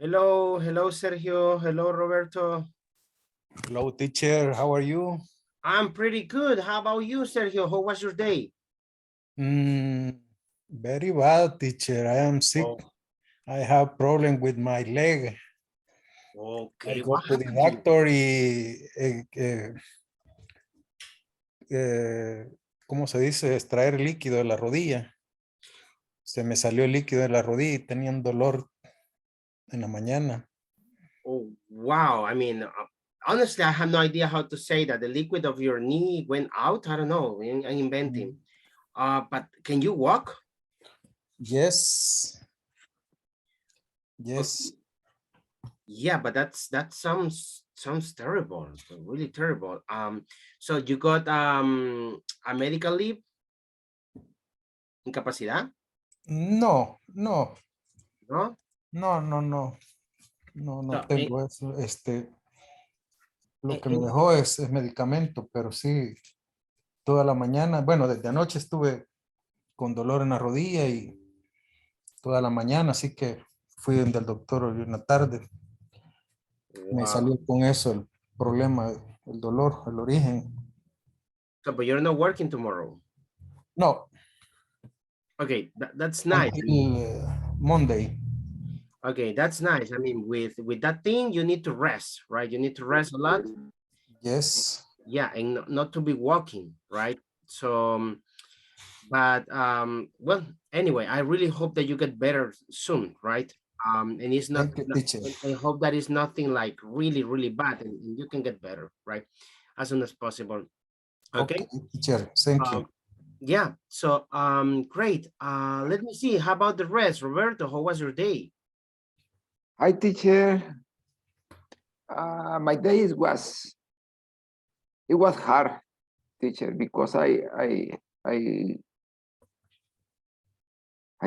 Hello, hello, Sergio. Hello, Roberto. Hello, teacher. How are you? I'm pretty good. How about you, Sergio? How was your day? Very bad, teacher. I am sick. Oh, I have problem with my leg. I okay. go What to the happened to you? doctor y, ¿cómo se dice? Extraer líquido de la rodilla. Se me salió el líquido de la rodilla y tenía un dolor en la mañana. Oh, wow. I mean, honestly, I have no idea how to say that. The liquid of your knee went out. I don't know. I'm inventing. But can you walk? Yes. Oh, Yes. yeah, but that sounds terrible. Really terrible. So you got a medical leave, incapacidad, No, no, ¿no? no, no, no. No, no So, tengo eso. Lo que me en- dejó es medicamento, pero sí, toda la mañana, bueno, desde anoche estuve con dolor en la rodilla y toda la mañana, así que fui donde el doctor hoy en la tarde. Me wow. salió con eso el problema, el dolor, el origen. So, but you're not working tomorrow. No, Okay, that's nice. I mean, until Monday. okay, that's nice. I mean, with that thing, you need to rest, right? You need to rest a lot. Yes. Yeah, and not to be walking, right? So, but well, anyway, I really hope that you get better soon, right? And it's not. Thank you, teacher. I hope that is nothing like really, really bad, and you can get better, right, as soon as possible. Okay. Okay, teacher. Thank you. Yeah. So great. Let me see. How about the rest, Roberto? How was your day? Hi, teacher. My day it was hard, teacher, because I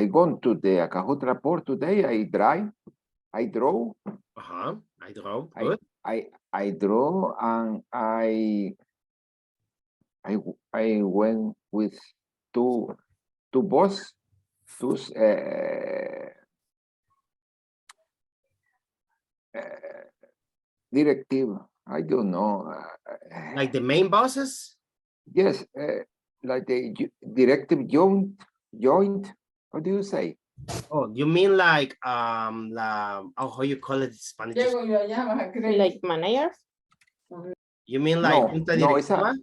gone to the Acajutra port today. I drove, I drove. I Good. I drove, and I went with two boss, two directive. I don't know. Like the main bosses? Yes, like the directive joint. What do you say? Oh, you mean like how you call it in Spanish? Like managers. You mean like No, junta no, directiva?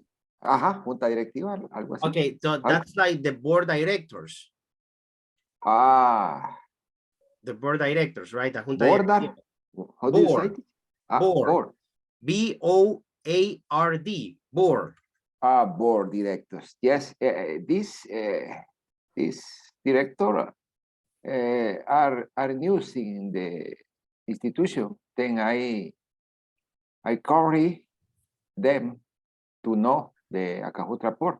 junta directiva, algo así. Okay, so that's like the board directors. Ah, The board directors, right? The junta border. directiva. How do you say Board. it? Board. Board. B-O-A-R-D. Board. Board directors. Yes, this director are news in the institution. Then I carry them to know the Acajutra port.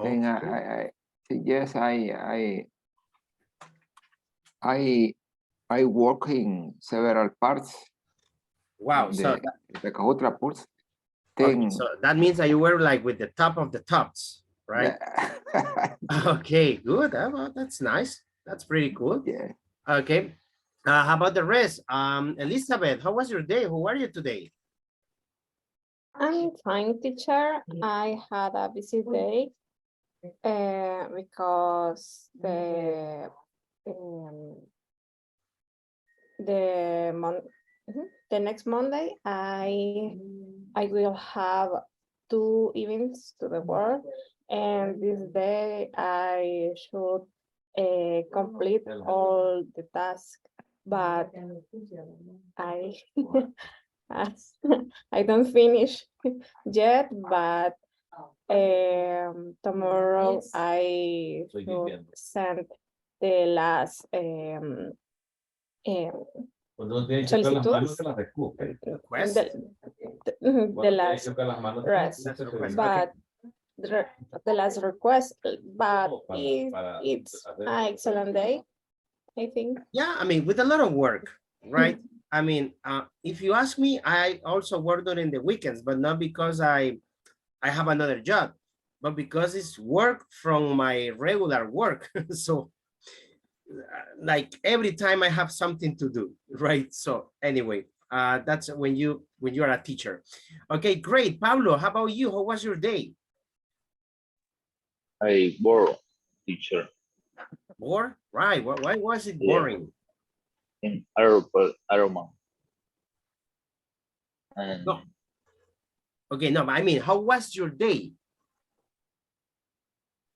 Then Okay. yes, I work in several parts. Wow. So The Acajutra ports. okay, Then so that means that you were like with the top of the tops, right? Okay, good. Well, that's nice. That's pretty cool. yeah. Okay. How about the rest? Elizabeth, how was your day? Who are you today? I'm fine, teacher. I had a busy day because the next Monday I will have 2 events to the work, and this day I should complete all the tasks, but I I don't finish yet, but tomorrow I should send the last solicitudes, Request? the last rest, That's a request. but the last request, but it's an excellent day, I think. Yeah, I mean, with a lot of work, right? I mean, if you ask me, I also work during the weekends, but not because I have another job, but because it's work from my regular work. So like every time I have something to do, right? So anyway, that's when you are a teacher. Okay, great. Pablo, how about you? How was your day? I borrow teacher Bored? Right. Why was it Yeah. boring? in Aroma. And No. Okay, no, but I mean, how was your day?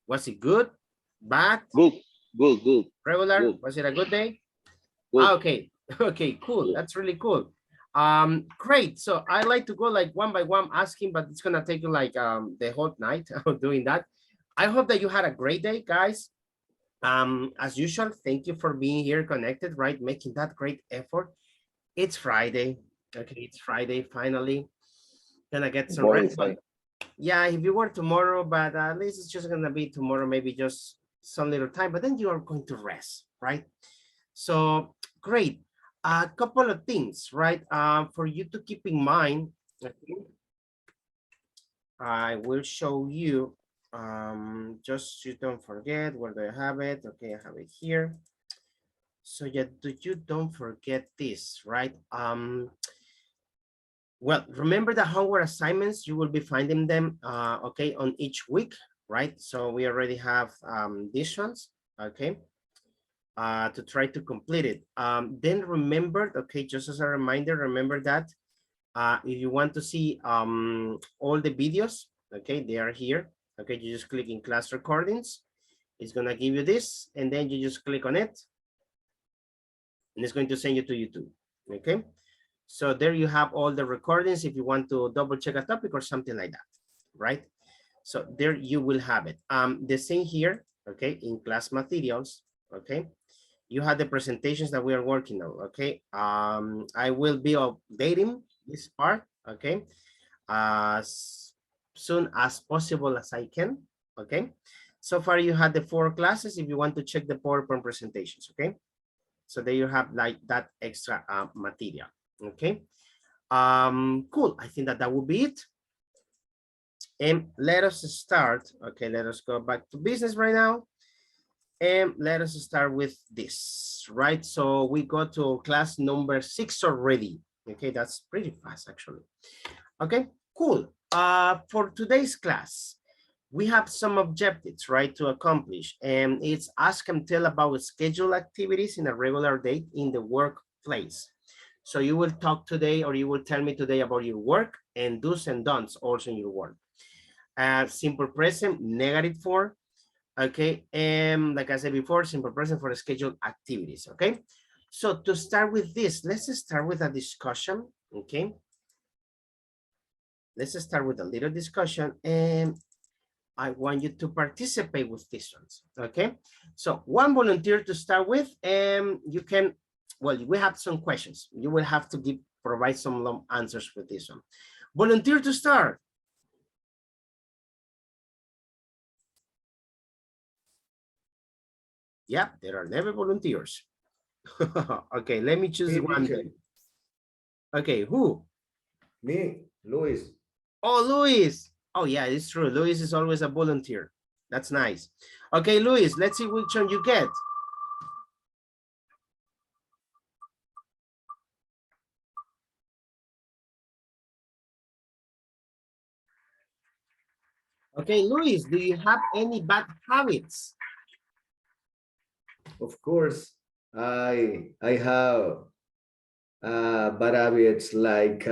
Was it good? Bad? good, good, Regular? good. Was it a good day? good. Ah, okay. Okay, cool. That's really cool. Great. So I like to go like one by one asking, but it's gonna take you like the whole night of doing that. I hope that you had a great day, guys. As usual, thank you for being here connected, right? Making that great effort. It's Friday. Okay, it's Friday finally. Gonna get some rest. Bonify. Yeah, if you work tomorrow, but at least it's just gonna be tomorrow, maybe just some little time, but then you are going to rest, right? So great. A couple of things, right? For you to keep in mind, okay, I will show you. Just you don't forget, where do I have it? Okay, I have it here. So yeah, you don't forget this, right? Well, remember the homework assignments, you will be finding them, okay, on each week, right? So we already have these ones, okay, to try to complete it. Then remember, okay, just as a reminder, remember that if you want to see all the videos, okay, they are here. Okay, you just click in class recordings. It's gonna give you this, and then you just click on it, and it's going to send you to YouTube, okay? So there you have all the recordings if you want to double check a topic or something like that, right? So there you will have it. The same here, okay, in class materials, okay? You have the presentations that we are working on, okay? I will be updating this part, okay? As soon as possible as I can, okay? So far you had the 4 classes if you want to check the PowerPoint presentations, okay? So there you have like that extra material, okay? Cool, I think that would be it. And let us start, okay, let us go back to business right now. And let us start with this, right? So we go to class number 6 already. Okay, that's pretty fast actually. Okay, cool. For today's class, we have some objectives, right, to accomplish. And it's ask and tell about scheduled activities in a regular day in the workplace. So you will talk today, or you will tell me today about your work and do's and don'ts also in your work. Simple present, negative form. Okay, and like I said before, simple present for scheduled activities. Okay, so to start with this, let's start with a discussion. Okay, let's start with a little discussion, and I want you to participate with these ones. Okay, so one volunteer to start with, and you can, well, we have some questions. You will have to provide some long answers with this one. Volunteer to start. Yeah, there are never volunteers. Okay, let me choose one then. Okay, who? Me, Luis. Oh, Luis. Oh, yeah, it's true. Luis is always a volunteer. That's nice. Okay, Luis, let's see which one you get. Okay, Luis, do you have any bad habits? Of course, I have bad habits like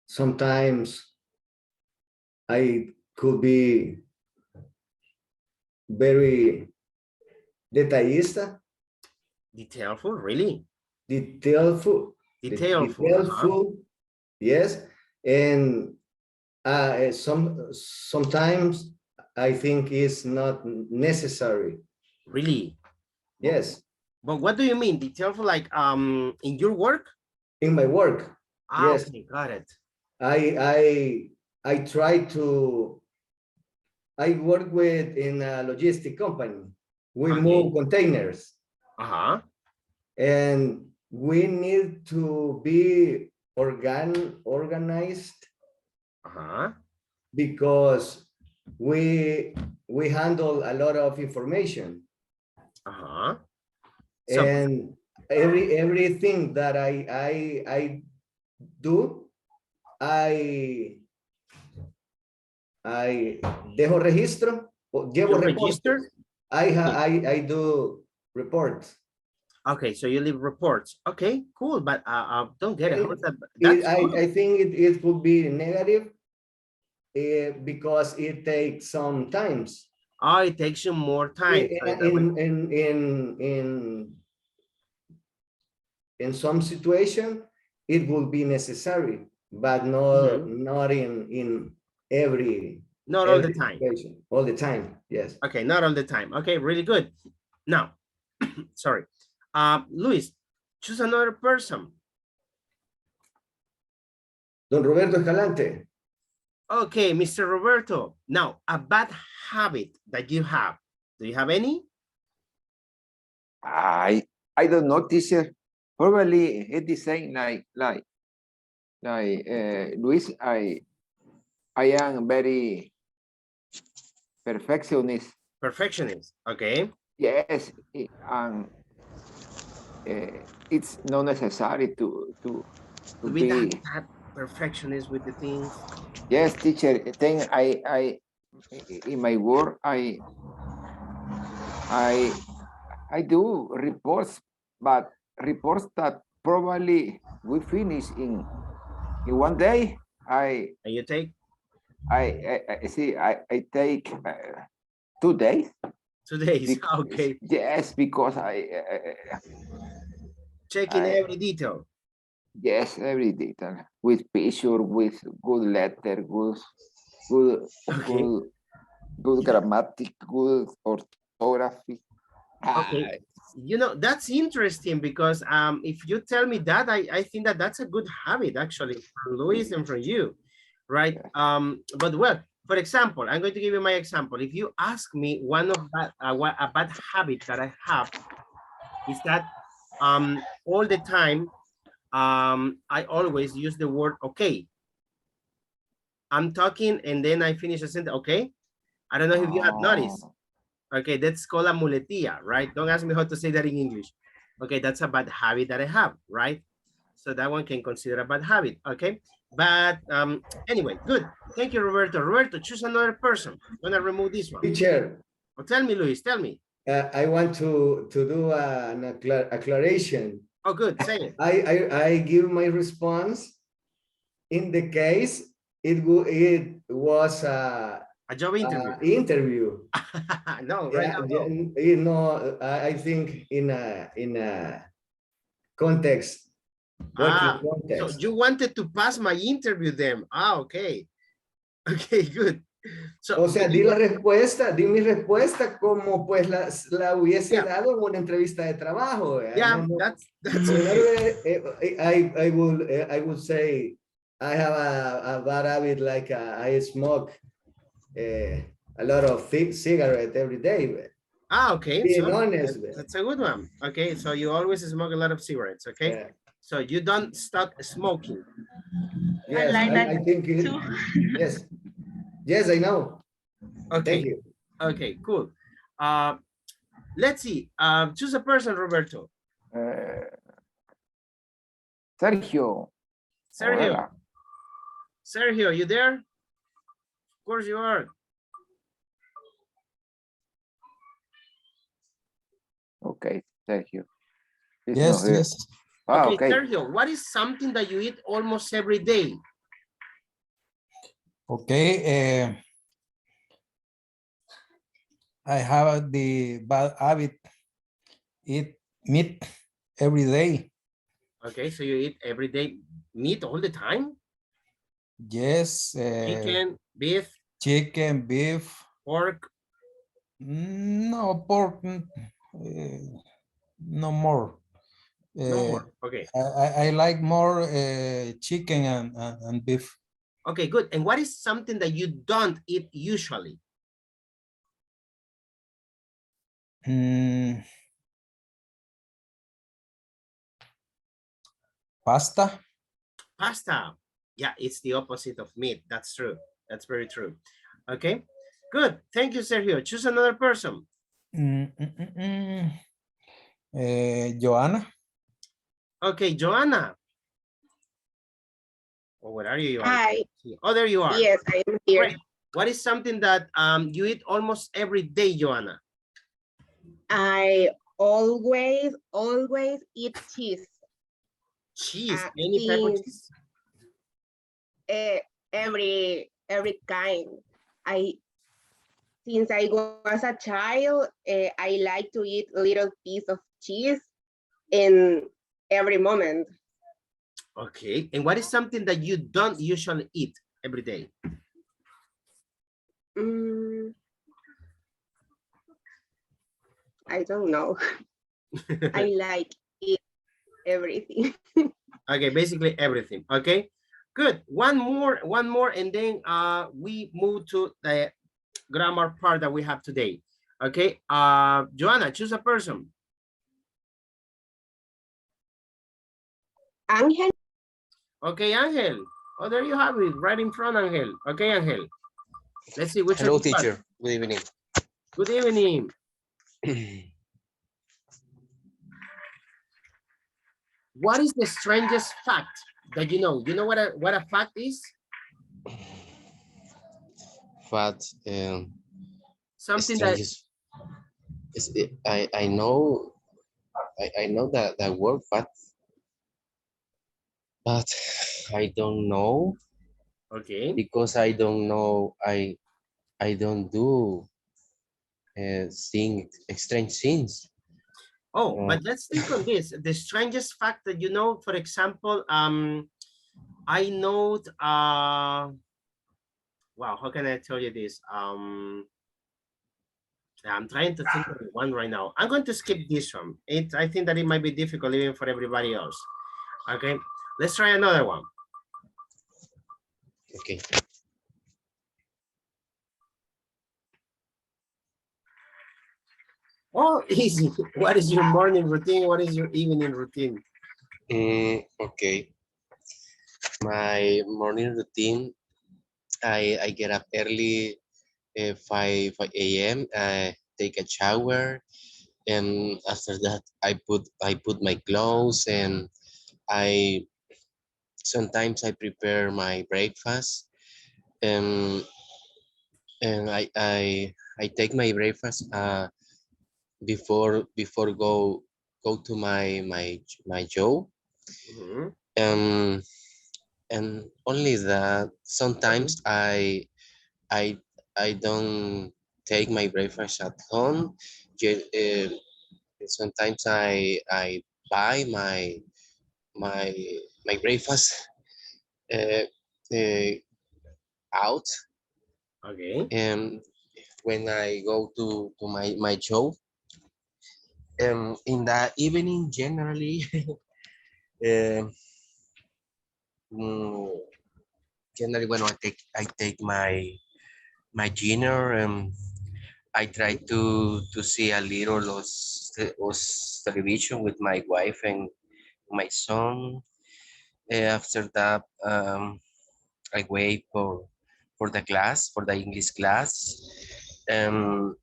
sometimes I could be very detallista, Detailful, really? detailful, Detailful. yes, and sometimes I think it's not necessary. Really? Yes, But what do you mean? Detailful, like in your work? in my work. Ah, Yes, okay, got it. I try to. I work with in a logistic company. We Okay. move containers, Uh-huh. and we need to be organized Uh-huh. because we handle a lot of information. Uh-huh. So And everything that I do, I dejo registro, llevo you reportes. register. I do reports. Okay, so you leave reports. Okay, cool, but don't get it. How is that? It, That's good. I think it could be negative because it takes some times. Oh, it takes you more time. So that way- In some situation, it will be necessary, but not in every Not all the time. situation, all the time. Yes. Okay, not all the time. Okay, really good. Now, sorry. Luis, choose another person. Don Roberto Escalante. Okay, Mr. Roberto. Now, a bad habit that you have. Do you have any? I don't know, teacher. Probably it's the same like Luis. I am very perfectionist. Perfectionist. Okay. Yes, and it's not necessary to To be that perfectionist with the things. Yes, teacher. Then I in my work I do reports, but reports that probably we finish in one day. And you take I see. I take 2 days. 2 days. Because, Okay. yes, because Checking every detail. yes, every detail with picture, with good letter, good Okay. good grammatic, good orthography. Okay. You know, that's interesting because if you tell me that, I think that that's a good habit actually from Luis and from you, right? But well, for example, I'm going to give you my example. If you ask me one of that, a bad habit that I have is that all the time, I always use the word okay. I'm talking and then I finish a sentence, okay? I don't know if you have noticed. Okay, that's called a muletilla, right? Don't ask me how to say that in English. Okay, that's a bad habit that I have, right? So that one can consider a bad habit, okay? But anyway, good. Thank you, Roberto. Roberto, choose another person. I'm gonna remove this one. Teacher, Tell me, Luis, tell me. I want to do an acceleration. Oh, good, say it. I give my response in the case it was A job interview. interview. No, right now, no. You know, I think in a context, working So context. you wanted to pass my interview then. Okay. Okay, good. So, O sea, di mi respuesta como pues la hubiese dado en una entrevista de trabajo. Yeah, no, that's I would say I have a bad habit, like I smoke a lot of thick cigarette every day. okay. Being So honest. that's a good one. Okay, so you always smoke a lot of cigarettes, okay? Yeah. So you don't stop smoking. Yes, I think it, yes. Yes, I know. Okay. Thank you. Okay, cool. Let's see. Choose a person, Roberto. Sergio. Sergio. Hola. Sergio, you there? Of course you are. Okay, Sergio. He's Yes, not here. yes. Ah, Okay, okay. Sergio, what is something that you eat almost every day? Okay. I have the bad habit, eat meat every day. Okay, so you eat every day meat all the time? Yes. Chicken, beef, Beef. pork. No, pork. No more. No more. Okay. I like more chicken and beef. Okay, good. And what is something that you don't eat usually? Pasta. Pasta. Yeah, it's the opposite of meat. That's true. That's very true. Okay, good. Thank you, Sergio. Choose another person. Joanna. Okay, Joanna. Oh, where are you, Joanna? Hi, Oh, there you are. yes, I am here. Great. What is something that you eat almost every day, Joanna? I always eat cheese. Cheese, Uh, any type of since cheese? every kind. Since I was a child, I like to eat little piece of cheese in every moment. Okay, and what is something that you don't usually eat every day? Mm, I don't know. I like eat everything. Okay, basically everything. Okay, good. One more, and then we move to the grammar part that we have today. Okay, Joanna, choose a person. Angel, Okay, Angel. Oh, there you have it, right in front, Angel. Okay, Angel. Let's see which Hello, one you got. teacher. Good evening. Good evening. What is the strangest fact that you know? You know what a fact is? Fat, Something that, strangest. I know I know that word fat, but I don't know okay. because I don't know. I don't do strange things. Oh, but let's think on this. The strangest fact that you know, for example, I know, wow, how can I tell you this? I'm trying to think of one right now. I'm going to skip this one. I think that it might be difficult even for everybody else. Okay, let's try another one. Okay. Oh, easy. What is your morning routine? What is your evening routine? Okay. My morning routine. I get up early, 5 a.m. I take a shower, and after that I put my clothes, and I sometimes I prepare my breakfast, and I take my breakfast before go to my job, Mhm. um and only that sometimes I I don't take my breakfast at home. Sometimes I buy my my breakfast uh, uh, out, Okay. and when I go to my job, in the evening generally, um, mm, generally when I take my dinner, I try to see a little of television with my wife and my son. After that, I wait for the class, for the English class. Um,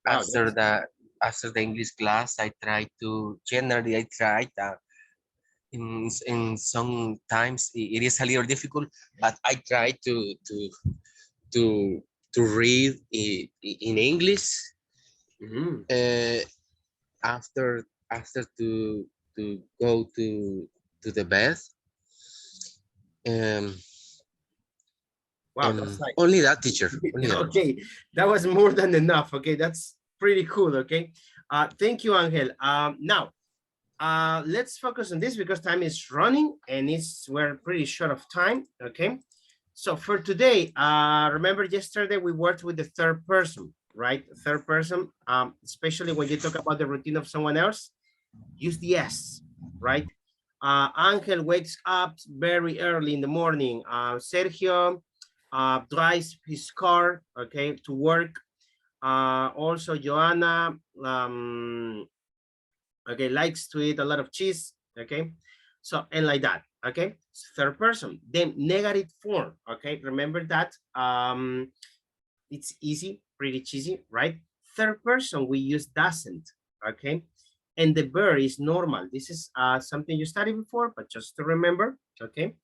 Wow. after that, after the English class, I try to generally I try that in sometimes it is a little difficult, but I try to to read in English. Mhm. After to go to the bed, um, Wow, that's like, only that, teacher, only that. okay, that was more than enough. Okay, that's pretty cool. Okay, thank you, Angel. Now, let's focus on this because time is running and we're pretty short of time. Okay, so for today, remember yesterday we worked with the third person, right? Third person, especially when you talk about the routine of someone else, use the S, right? Angel wakes up very early in the morning. Sergio drives his car, okay, to work. Also, Joanna, okay, likes to eat a lot of cheese, okay? So, and like that, okay? Third person. Then negative form, okay? Remember that it's easy, pretty cheesy, right? Third person, we use doesn't, okay? and the verb is normal. This is something you studied before, but just to remember, okay?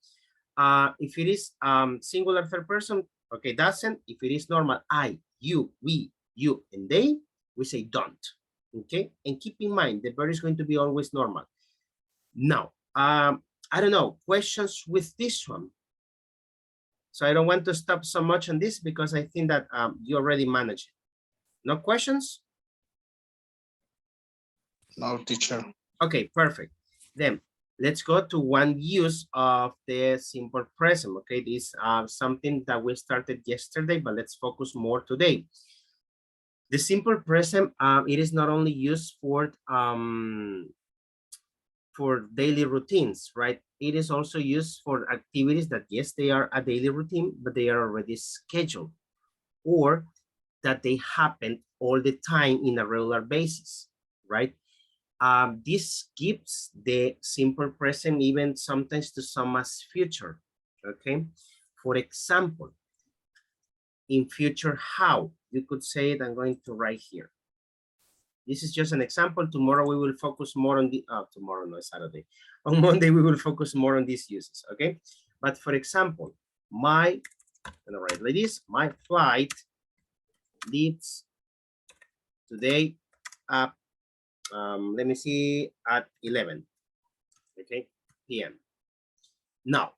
If it is singular third person, okay, doesn't. If it is normal, I, you, we, you, and they, we say don't, okay? And keep in mind, the verb is going to be always normal. Now, I don't know, questions with this one? So I don't want to stop so much on this because I think that you already managed it. No questions? No, teacher. Okay, perfect. Then let's go to one use of the simple present. Okay, this is something that we started yesterday, but let's focus more today. The simple present, it is not only used for daily routines, right? It is also used for activities that, yes, they are a daily routine, but they are already scheduled, or that they happen all the time in a regular basis, right? This gives the simple present even sometimes to some as future, okay? For example, in future, how? You could say it, I'm going to write here. This is just an example. Tomorrow we will focus more on the, tomorrow, no, Saturday. On Monday, we will focus more on these uses, okay? But for example, I'm gonna write like this, my flight leaves today up, let me see, at 11, okay, p.m. Now,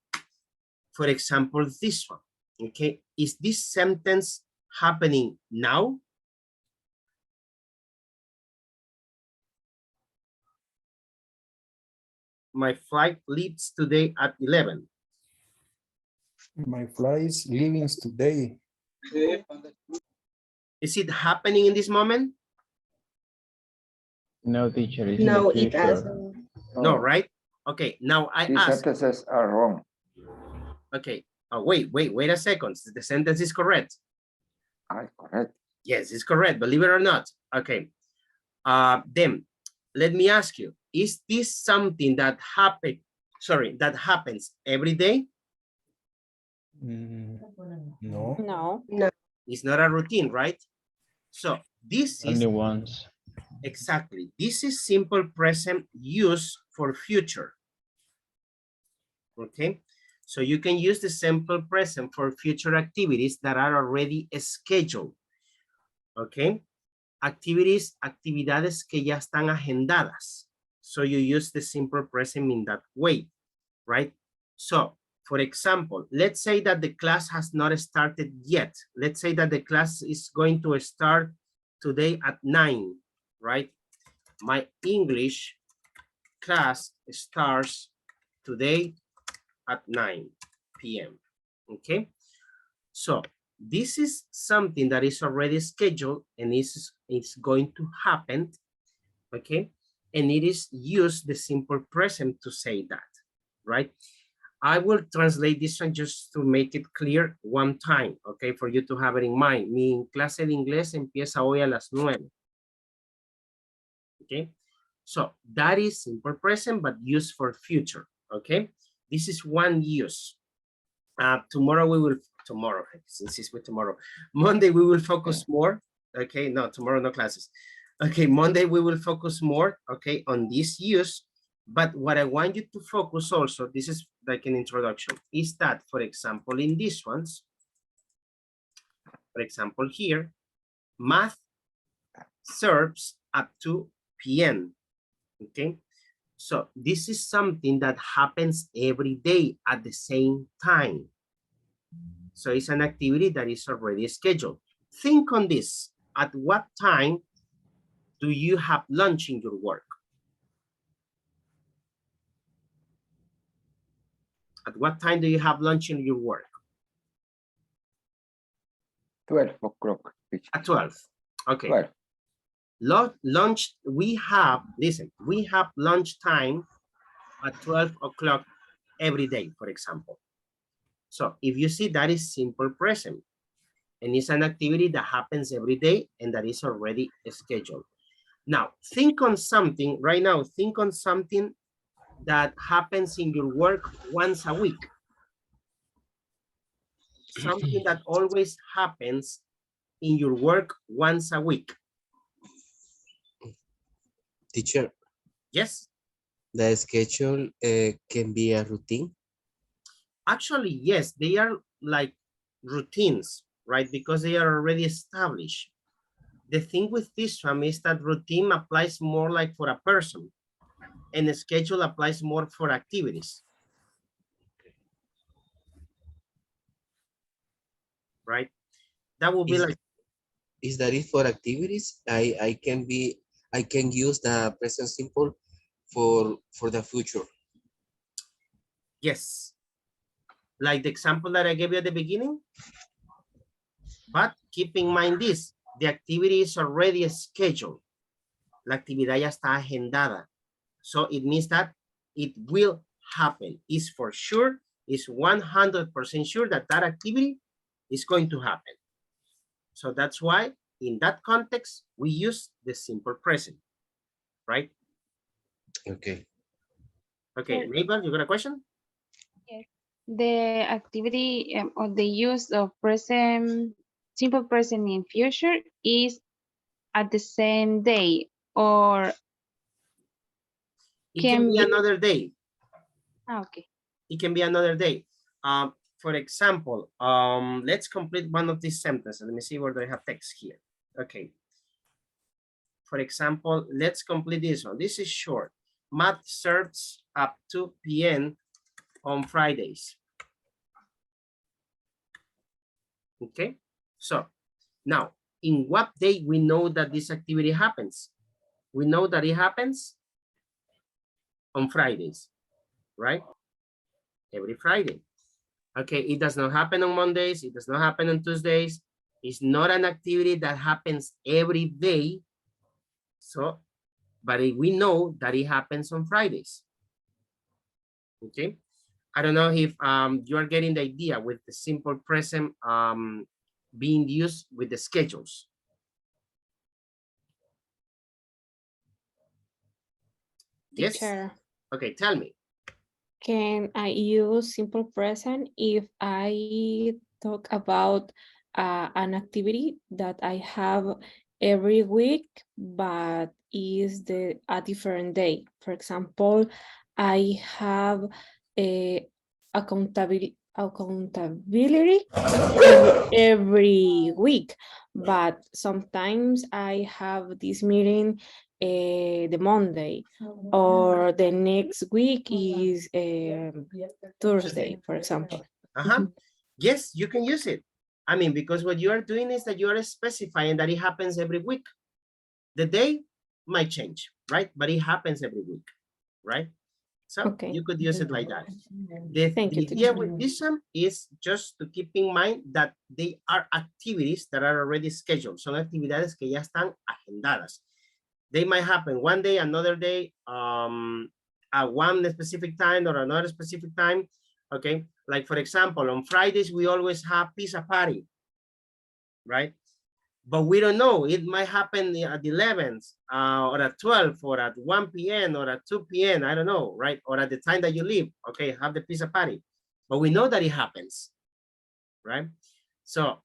for example, this one, okay, is this sentence happening now? My flight leaves today at 11. My flight leaving today. Is it happening in this moment? No, teacher. It's No, in the it future. doesn't. No, right? Okay, now I These ask. sentences are wrong. Okay, wait a second. The sentence is correct. Correct. Yes, it's correct, believe it or not. Okay, then let me ask you, is this something that happens every day? No. No. It's not a routine, right? So this is Only once. exactly, this is simple present used for future. Okay, so you can use the simple present for future activities that are already scheduled. Okay, actividades que ya están agendadas. So you use the simple present in that way, right? So, for example, let's say that the class has not started yet. Let's say that the class is going to start today at 9, right? My English class starts today at 9 p.m. Okay, so this is something that is already scheduled and it's going to happen, okay? And it is used the simple present to say that, right? I will translate this one just to make it clear one time, okay? For you to have it in mind. Mi clase de inglés empieza hoy a las 9. Okay, so that is simple present, but used for future, okay? This is one use. Since it's with tomorrow, Monday we will focus more, okay? No, tomorrow no classes. Okay, Monday we will focus more, okay, on this use. But what I want you to focus also, this is like an introduction, is that, for example, in these ones, for example, here, math serves at 2 p.m. Okay, so this is something that happens every day at the same time. So it's an activity that is already scheduled. Think on this. At what time do you have lunch in your work? At what time do you have lunch in your work? 12 o'clock. At 12. Okay. 12. Lunch, we have lunch time at 12 o'clock every day, for example. So if you see, that is simple present. And it's an activity that happens every day and that is already scheduled. Now, think on something right now. Think on something that happens in your work once a week. Something that always happens in your work once a week. Teacher, Yes, The schedule can be a routine. actually, yes, they are like routines, right? Because they are already established. The thing with this one is that routine applies more like for a person, and the schedule applies more for activities. Right? That will be Is, like, is that it for activities? I can use the present simple for the future. yes. Like the example that I gave you at the beginning. But keep in mind this, the activity is already scheduled. La actividad ya está agendada. So it means that it will happen. It's for sure, it's 100% sure that that activity is going to happen. So that's why in that context, we use the simple present, right? Okay. Okay, Sure. Mabel, you got a question? The activity or the use of present, simple present in future is at the same day or It can be be. another day. Okay. It can be another day. For example, let's complete one of these sentences. Let me see where do I have text here. Okay. For example, let's complete this one. This is short. Math serves up 2 p.m. on Fridays. Okay. So now, in what day we know that this activity happens? We know that it happens on Fridays, right? Every Friday. Okay, it does not happen on Mondays. It does not happen on Tuesdays. It's not an activity that happens every day. So, but we know that it happens on Fridays. Okay, I don't know if you are getting the idea with the simple present being used with the schedules. Yes. Teacher, Okay, tell me. can I use simple present if I talk about an activity that I have every week, but is a different day? For example, I have a accountability every week, but sometimes I have this meeting the Monday, or the next week is Thursday, for example. Yes, you can use it. I mean, because what you are doing is that you are specifying that it happens every week. The day might change, right? But it happens every week, right? So Okay. you could use it like that. The Thank you, idea teacher. with this one is just to keep in mind that they are activities that are already scheduled. Son actividades que ya están agendadas. They might happen one day, another day, at one specific time or another specific time. Okay, like for example, on Fridays we always have pizza party, right? But we don't know, it might happen at the 11th or at 12 or at 1 p.m. or at 2 p.m. I don't know, right? Or at the time that you leave, okay, have the pizza party. But we know that it happens, right? So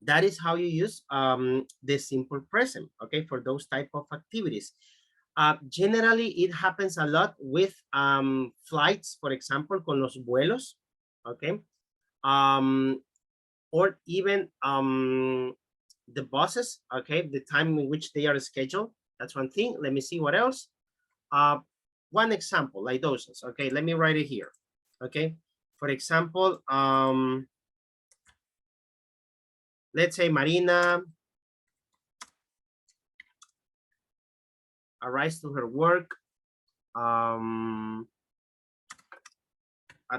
that is how you use the simple present, okay, for those type of activities. Generally, it happens a lot with flights, for example, con los vuelos, okay? Or even the buses, okay, the time in which they are scheduled. That's one thing. Let me see what else. One example like those, okay, let me write it here, okay? For example, let's say Marina arrives to her work at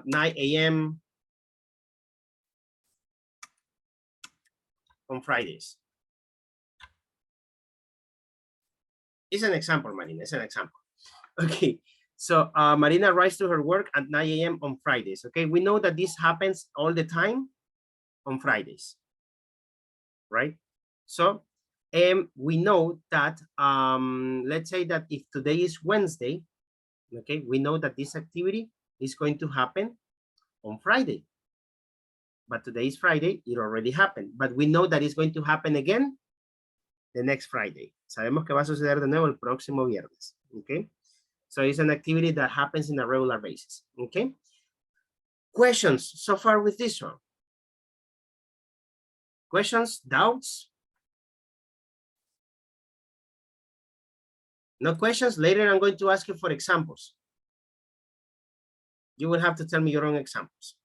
9 a.m. on Fridays. It's an example, Marina, it's an example. Okay, so Marina arrives to her work at 9 a.m. on Fridays, okay? We know that this happens all the time on Fridays, right? So, we know that, let's say that if today is Wednesday, okay, we know that this activity is going to happen on Friday. But today is Friday, it already happened. But we know that it's going to happen again the next Friday. Sabemos que va a suceder de nuevo el próximo viernes, Okay. So it's an activity that happens in a regular basis. Okay. Questions so far with this one? Questions, doubts? No questions? Later I'm going to ask you for examples. You will have to tell me your own examples.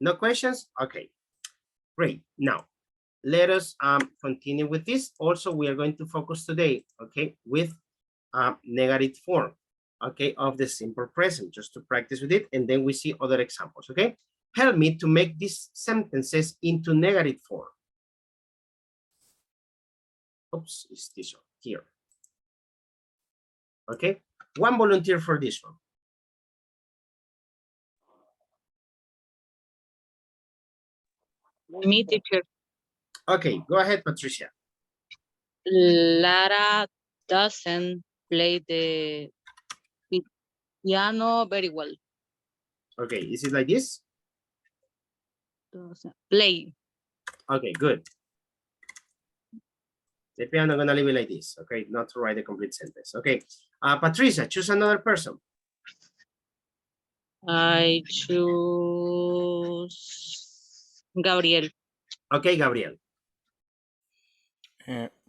No questions? Okay, great. Now, let us continue with this. Also, we are going to focus today, okay, with negative form, okay, of the simple present, just to practice with it, and then we see other examples, okay? Help me to make these sentences into negative form. Oops, it's this one here. Okay, one volunteer for this one. Me, teacher. Okay, go ahead, Patricia. Lara doesn't play the piano very well. Okay, is it like this? Doesn't play. Okay, good. The piano, I'm gonna leave it like this, okay? Not to write the complete sentence, okay? Patricia, choose another person. I choose Gabriel. Okay, Gabriel.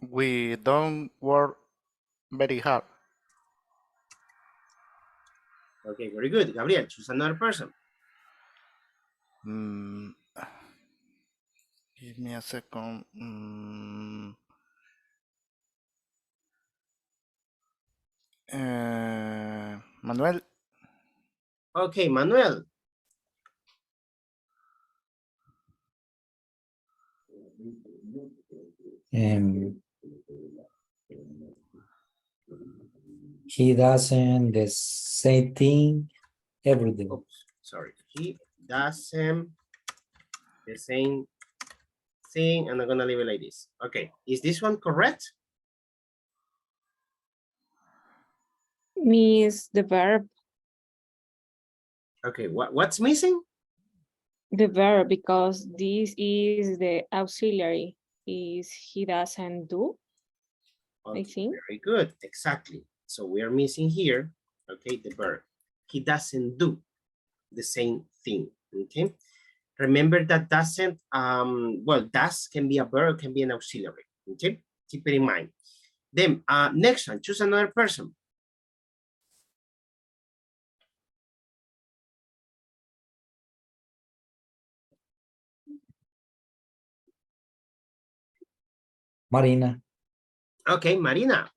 We don't work very hard. Okay, very good. Gabriel, choose another person. Give me a second. Manuel. Okay, Manuel. He doesn't the same thing every day. Oops, sorry. He doesn't the same thing, and I'm gonna leave it like this. Okay, is this one correct? Means the verb. Okay, what's missing? The verb, because this is the auxiliary. Is he doesn't do, Okay, I think. very good, exactly. So we are missing here, okay, the verb. He doesn't do the same thing, okay? Remember that doesn't, well, does can be a verb, can be an auxiliary, okay? Keep it in mind. Then next one, choose another person. Marina. Okay, Marina.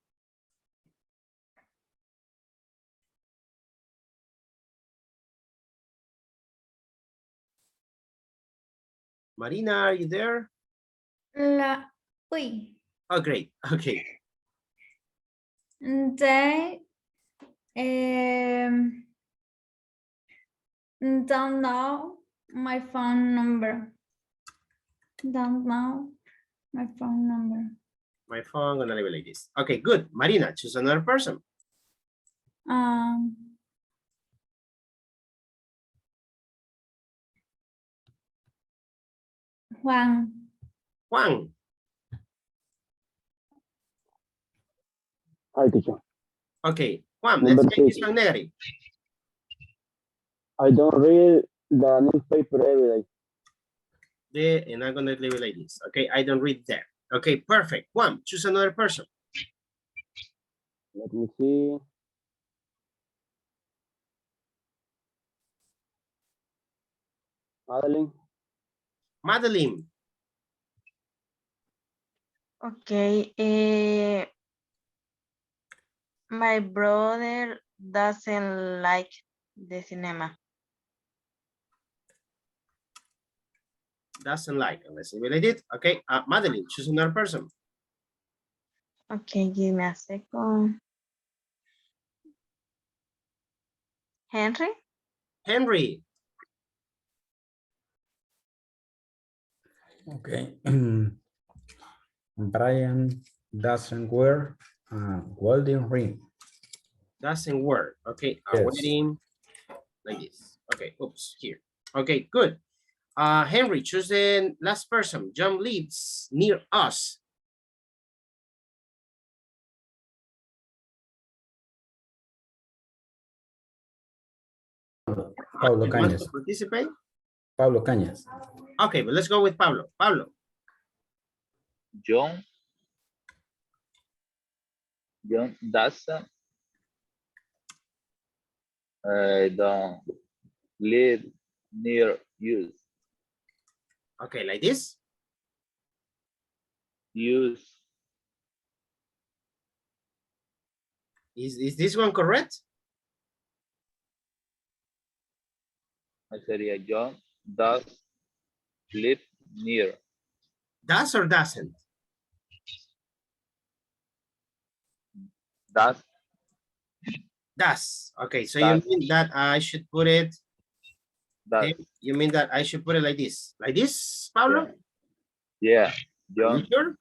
Marina, are you there? Uy. Oh, great. Okay. They don't know my phone number. Don't know my phone number. My phone, I'm gonna leave it like this. Okay, good. Marina, choose another person. Juan. Juan. Hi, teacher. Okay, Juan, Number let's make this 6. one negative. I don't read the newspaper every day. And I'm gonna leave it like this. Okay, I don't read that. Okay, perfect. Juan, choose another person. Let me see. Madeline. Madeline. Okay. My brother doesn't like the cinema. Doesn't like, let's leave it like this. Okay, Madeline, choose another person. Okay, give me a second. Henry? Henry. Okay. Brian doesn't wear a wedding ring. Doesn't work. Okay, a Yes. wedding like this. Okay, oops, here. Okay, good. Henry, choose the last person. John lives near us. Pablo You want to Cañas. participate? Pablo Cañas. Okay, but let's go with Pablo. Pablo. John doesn't don't live near you. Okay, like this. Use. Is this one correct? Sería John does live near. Does or doesn't? Does. Does. Okay, so Does. you mean that I should put it, Does. you mean that I should put it like this? Like this, Pablo? Yeah. Are you John sure?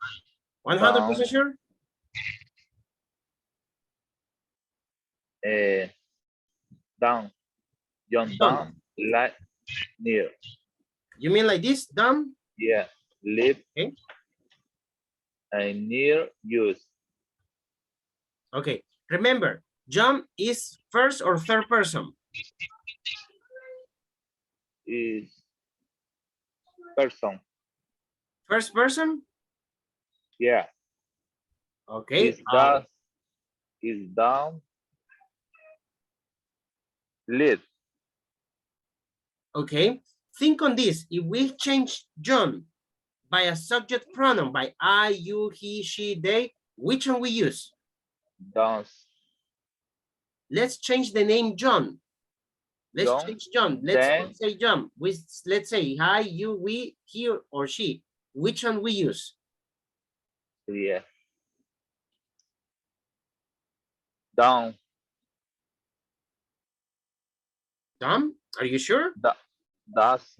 100% sure? down. John down live near. You mean like this, down? Yeah. Live. Okay. And near use. Okay, remember, John is first or third person? Is person. First person? Yeah. Okay. Is down. Live. Okay, think on this. If we change John by a subject pronoun, by I, you, he, she, they, which one we use? Does. Let's change the name John. Let's John, change John. Let's say John. Let's say hi, you, we, he, or she. Which one we use? Yeah. Down. Tom, are you sure? Does.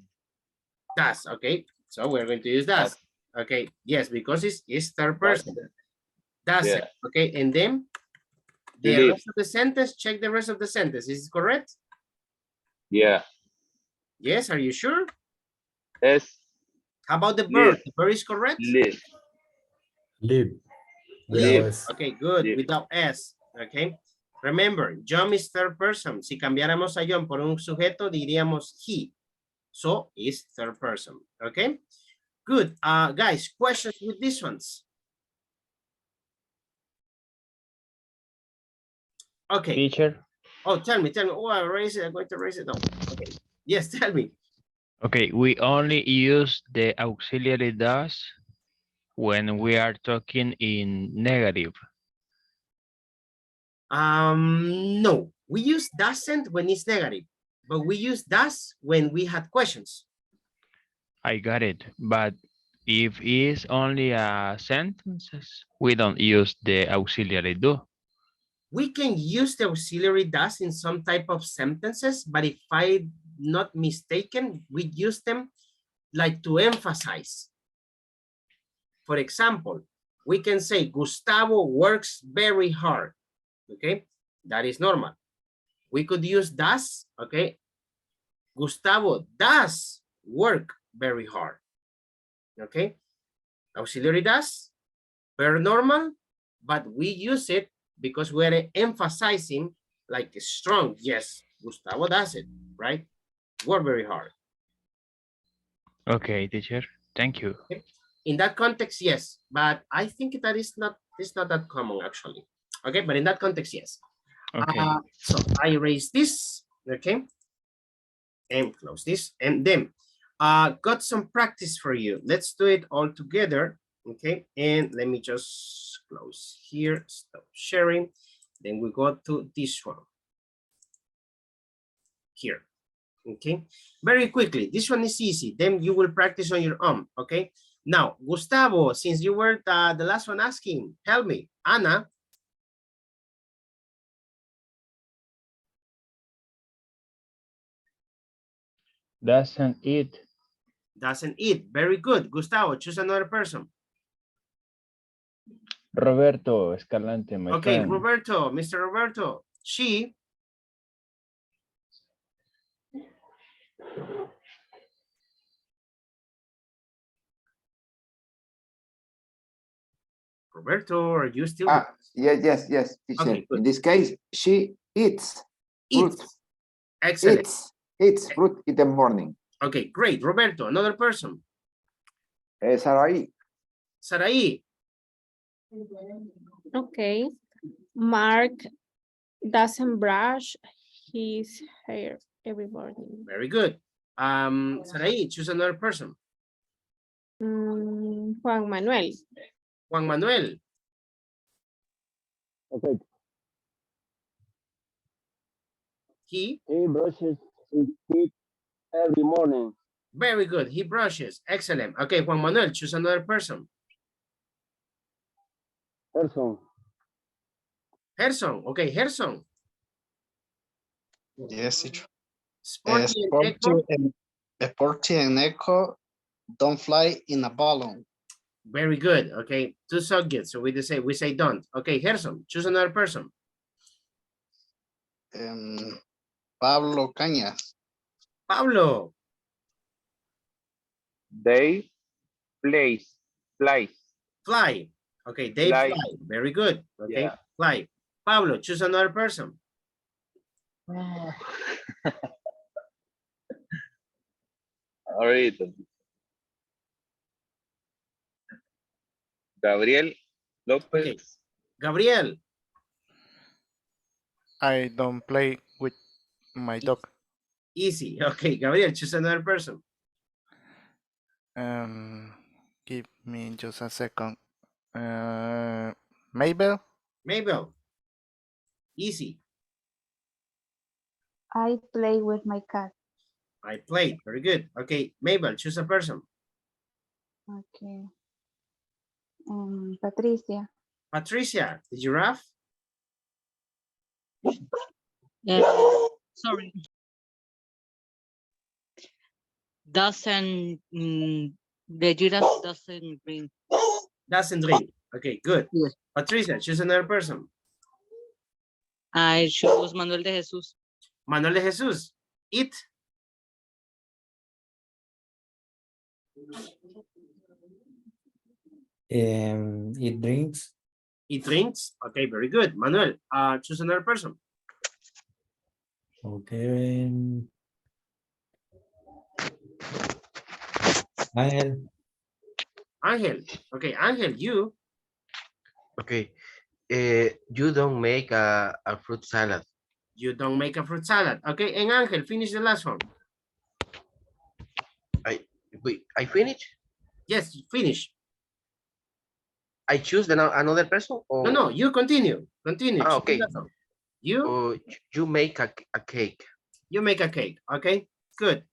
Does, okay. So we're going to use does. Okay, yes, because it's third person. Does it, okay. And then the rest of the sentence, check the rest of the sentence. Is it correct? Yeah. Yes, are you sure? Yes. How about the verb? The verb is correct? Live. Live. Live. Okay, good. Without S. Okay. Remember, John is third person. Si cambiáramos a John por un sujeto, diríamos he. So, is third person. Okay. Good. Guys, questions with these ones? Okay. Teacher. Oh, tell me. Oh, I raise it. I'm going to raise it. No. Okay. Yes, tell me. Okay, we only use the auxiliary does when we are talking in negative. No, we use doesn't when it's negative, but we use does when we had questions. I got it, but if it's only a sentences, we don't use the auxiliary do. We can use the auxiliary does in some type of sentences, but if I'm not mistaken, we use them like to emphasize. For example, we can say Gustavo works very hard. Okay, that is normal. We could use does. Okay, Gustavo does work very hard. Okay, auxiliary does, very normal, but we use it because we're emphasizing like strong. Yes, Gustavo does it, right? Work very hard. Okay, teacher, thank you. Okay. In that context, yes, but I think that it's not that common actually. Okay, but in that context, yes. Okay. So I erase this, okay, and close this, and then got some practice for you. Let's do it all together, okay? And let me just close here, stop sharing. Then we go to this one here, okay? Very quickly, this one is easy. Then you will practice on your own, okay? Now, Gustavo, since you were the last one asking, help me. Ana. Doesn't eat. Doesn't eat. Very good. Gustavo, choose another person. Roberto Escalante, my okay, friend. Roberto, Mr. Roberto. She. Roberto, are you still? Yes. Teacher. Okay, in this case, she eats. Eats. Excellent. It's fruit in the morning. Okay, great. Roberto, another person. Sarai. Sarai. Okay. Mark doesn't brush his hair every morning. Very good. Sarai, choose another person. Juan Manuel. Juan Manuel. Okay. He brushes his teeth every morning. Very good. He brushes. Excellent. Okay, Juan Manuel, choose another person. Person. Gerson. Okay, Gerson. Yes, teacher. Sporty and Echo. Sporty and Echo don't fly in a balloon. Very good. Okay, two subjects. So we say don't. Okay, Gerson, choose another person. Pablo Cañas. Pablo. They fly. Okay, they fly. Very good. Okay, Yeah. fly. Pablo, choose another person. Ahorita. Gabriel López. Okay. Gabriel. I don't play with my dog. Easy. Okay, Gabriel, choose another person. Give me just a second. Mabel. Mabel. Easy. I play with my cat. I played. Very good. Okay, Mabel, choose a person. Okay. Patricia. Patricia, the giraffe. Sorry. Doesn't the giraffe doesn't drink. Doesn't drink. Okay, good. Yes. Patricia, choose another person. I choose Manuel de Jesus. Manuel de Jesus. Eat. It drinks. It drinks. Okay, very good. Manuel, choose another person. Okay. Angel. Angel. Okay, Angel, you. Okay. You don't make a fruit salad. You don't make a fruit salad. Okay, and Angel, finish the last one. I finish? Yes, finish. I choose another person? Or? No, you continue. Continue. Ah, okay. You make a cake. You make a cake. Okay, good.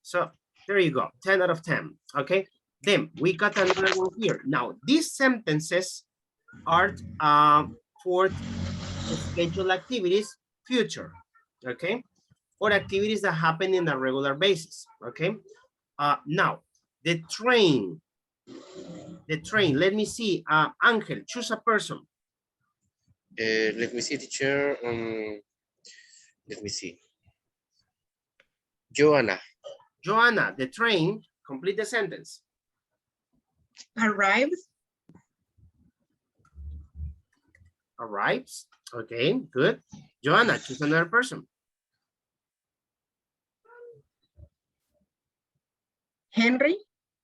So there you go. 10 out of 10. Okay, then we got another one here. Now, these sentences are for scheduled activities, future. Okay, or activities that happen in a regular basis. Okay, now the train. Let me see. Angel, choose a person. Let me see, teacher. Let me see. Joanna. Joanna, the train. Complete the sentence. Arrives. Arrives. Okay, good. Joanna, choose another person. Henry.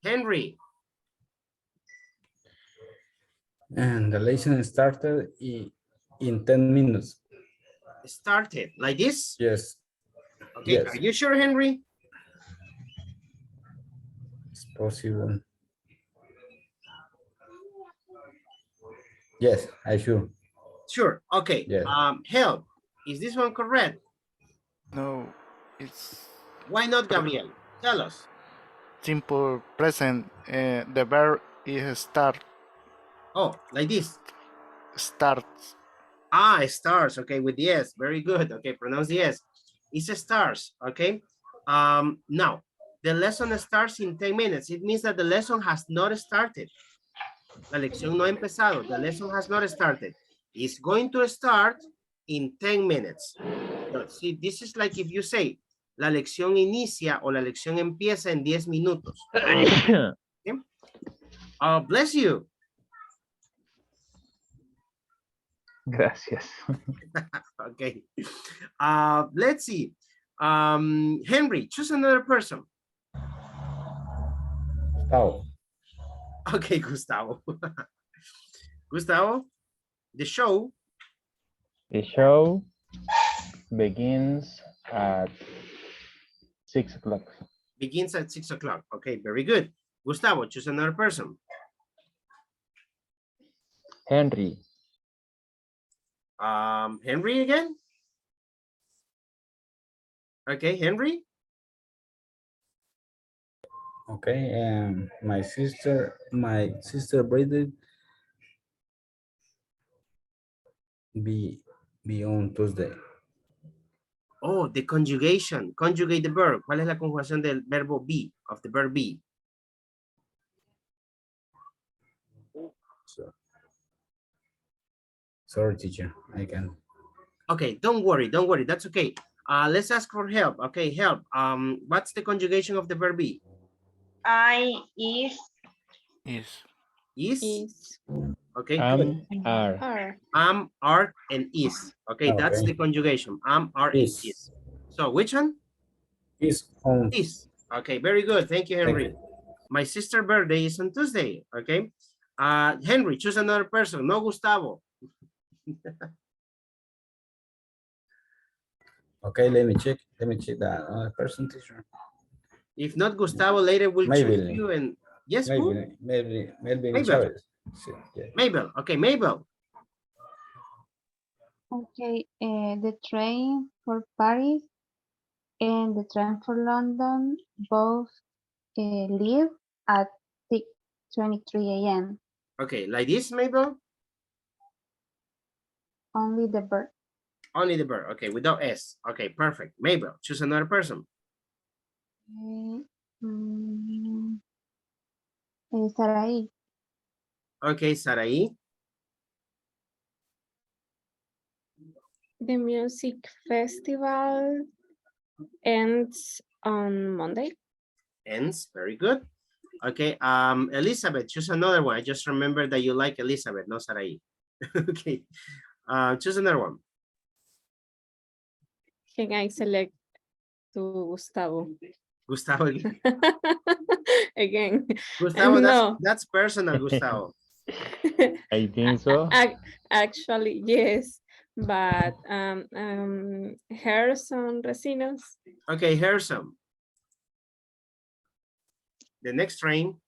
Henry. And the lesson started in 10 minutes. Started like this? Yes. Okay, Yes. are you sure, Henry? It's possible. Yes, I sure. Sure. Okay. Yes. Help. Is this one correct? No, it's Why not, Gabriel? Tell us. simple present. The verb is start. Oh, like this. Starts. Ah, stars. Okay, with the S. Very good. Okay, pronounce the S. It's a stars. Okay. Now, the lesson starts in 10 minutes. It means that the lesson has not started. La lección no ha empezado. The lesson has not started. It's going to start in 10 minutes. So, see, this is like if you say, la lección inicia o la lección empieza en 10 minutos. Okay? Bless you. Gracias. Okay. Let's see. Henry, choose another person. Gustavo. Okay, Gustavo. Gustavo, the show. The show begins at 6 o'clock. Begins at 6 o'clock. Okay, very good. Gustavo, choose another person. Henry. Henry again? Okay, Henry. Okay, and my sister birthday be on Tuesday. Oh, the conjugation. Conjugate the verb. ¿Cuál es la conjugación del verbo be, of the verb be? Sorry, teacher, I can. Okay, don't worry, that's okay. Let's ask for help. Okay, help. What's the conjugation of the verb be? I is. Is? Okay, good. Are. Are, and is. Okay, that's the conjugation. Are, is. So which one? Is on. Is. Okay, very good. Thank you, Henry. My sister's birthday is on Tuesday. Okay. Henry, choose another person. No Gustavo. Okay, let me check that other person, teacher. If not Gustavo, later we'll choose you and yes, Maybe Mabel. Yeah. Mabel. Okay, Mabel. Okay, the train for Paris and the train for London both leave at 6:23 a.m. Okay, like this, Mabel? Only the bird. Only the bird. Okay, without S. Okay, perfect. Mabel, choose another person. Sarai. Okay, Sarai. The music festival ends on Monday. Ends, very good. Okay, Elizabeth, choose another one. I just remember that you like Elizabeth, not Sarai. Okay, choose another one. Can I select to Gustavo? Gustavo again. Again. Gustavo, No. that's personal, Gustavo. I think so. Actually, yes, but Harrison Resinos. Okay, Harrison. The next train.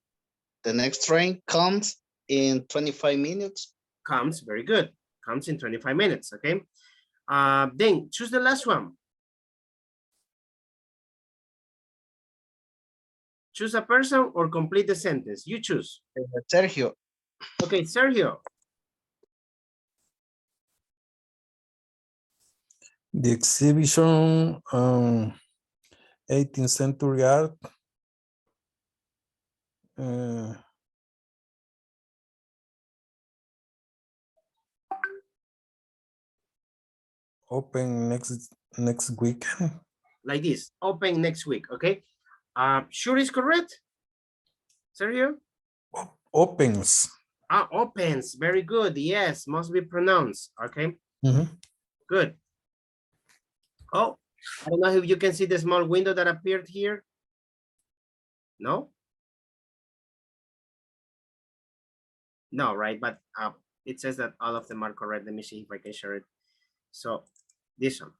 The next train comes in 25 minutes. Comes, very good. Comes in 25 minutes, okay? Then choose the last one. Choose a person or complete the sentence. You choose. Sergio. Okay, Sergio. The exhibition 18th century art open next weekend. Like this, open next week, okay? Sure is correct? Sergio? Opens. Opens, very good. Yes, must be pronounced, okay? Good. Oh, I don't know if you can see the small window that appeared here. No? No, right? But it says that all of them are correct. Let me see if I can share it. So this one.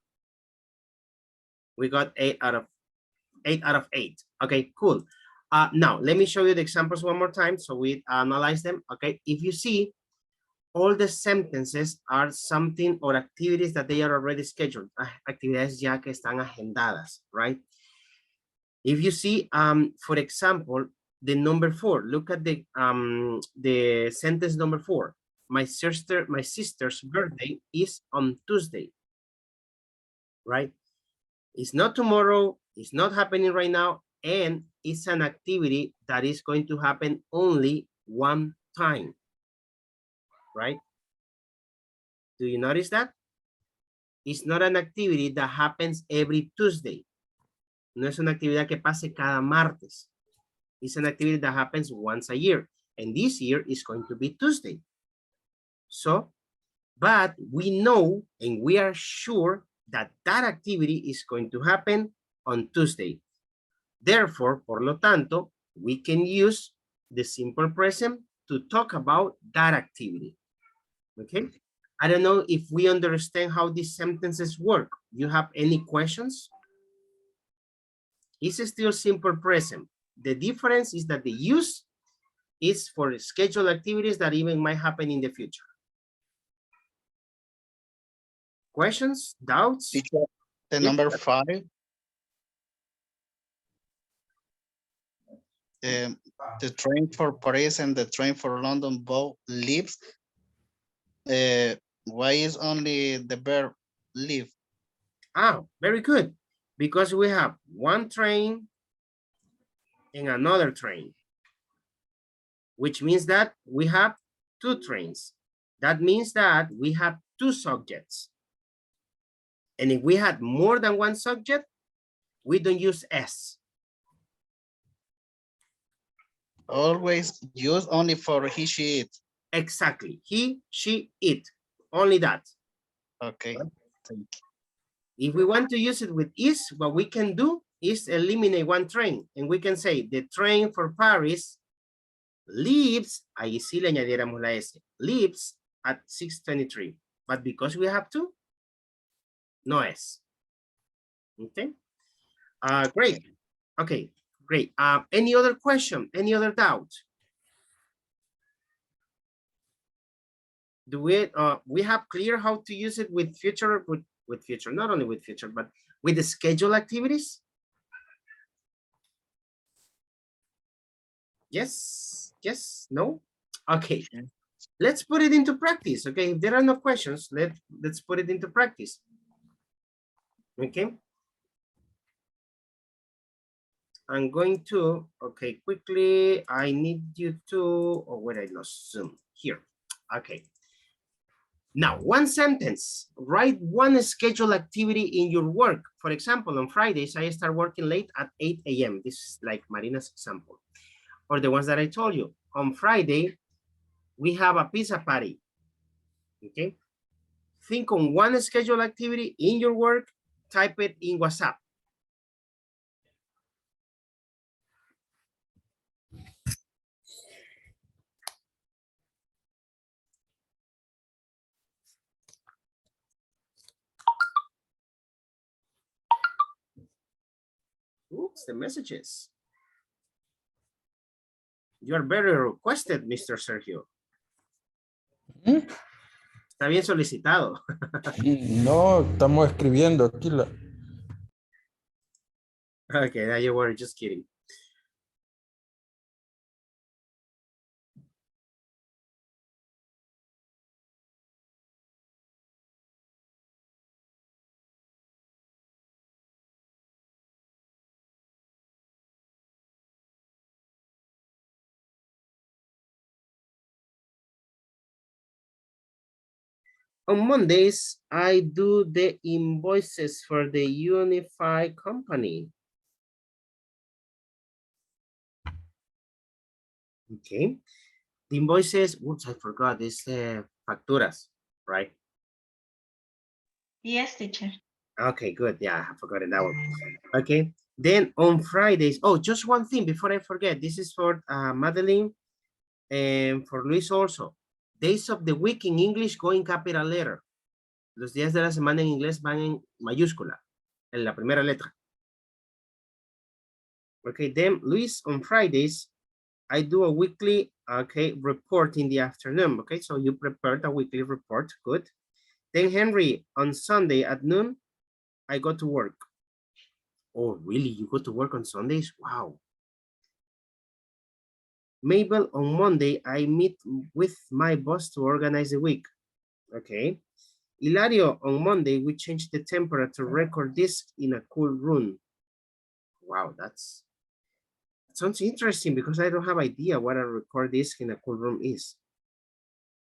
We got 8 out of 8. Okay, cool. Now let me show you the examples one more time so we analyze them. Okay, if you see, all the sentences are something or activities that they are already scheduled. Actividades ya que están agendadas, right? If you see, for example, the number 4, look at the sentence number 4. My sister's birthday is on Tuesday, right? It's not tomorrow, it's not happening right now, and it's an activity that is going to happen only one time, right? Do you notice that? It's not an activity that happens every Tuesday. No es una actividad que pase cada martes. It's an activity that happens once a year, and this year is going to be Tuesday. So, but we know and we are sure that that activity is going to happen on Tuesday. Therefore, por lo tanto, we can use the simple present to talk about that activity. Okay? I don't know if we understand how these sentences work. You have any questions? It's still simple present. The difference is that the use is for scheduled activities that even might happen in the future. Questions, doubts? Teacher, the number 5. The train for Paris and the train for London both leaves. Why is only the verb leave? Ah, very good. Because we have one train and another train, which means that we have two trains. That means that we have two subjects. And if we had more than one subject, we don't use S. Always use only for he, she, it. Exactly. He, she, it. Only that. Okay. Thank you. If we want to use it with is, what we can do is eliminate one train. And we can say the train for Paris leaves, ahí sí le añadiéramos la S, leaves at 6:23. But because we have two, no S. Okay. Great. Okay, great. Any other question? Any other doubt? Do we have clear how to use it with future, with future, not only with future, but with the schedule activities? Yes, yes, no? Okay, let's put it into practice. Okay, if there are no questions, let's put it into practice. Okay. I'm going to, okay, quickly, I need you to, oh, where I lost Zoom, here, okay. Now, one sentence, write one scheduled activity in your work. For example, on Fridays, I start working late at 8 a.m. This is like Marina's example. Or the ones that I told you. On Friday, we have a pizza party, okay? Think on one scheduled activity in your work, type it in WhatsApp. Oops, the messages. You are very requested, Mr. Sergio. Está bien solicitado. No, estamos escribiendo aquí la. Okay, now you were just kidding. On Mondays, I do the invoices for the Unified company. Okay. The invoices, oops, I forgot, this facturas, right? Yes, teacher. Okay, good. Yeah, I forgot that one. Okay. Then on Fridays, oh, just one thing before I forget. This is for Madeline and for Luis also. Days of the week in English go in capital letter. Los días de la semana en inglés van en mayúscula, en la primera letra. Okay, then Luis, on Fridays, I do a weekly, okay, report in the afternoon. Okay, so you prepared a weekly report, good. Then Henry, on Sunday at noon, I go to work. Oh, really? You go to work on Sundays? Wow. Mabel, on Monday, I meet with my boss to organize the week. Okay. Hilario, on Monday, we change the temperature record disc in a cool room. Wow, that sounds interesting because I don't have idea what a record disc in a cool room is.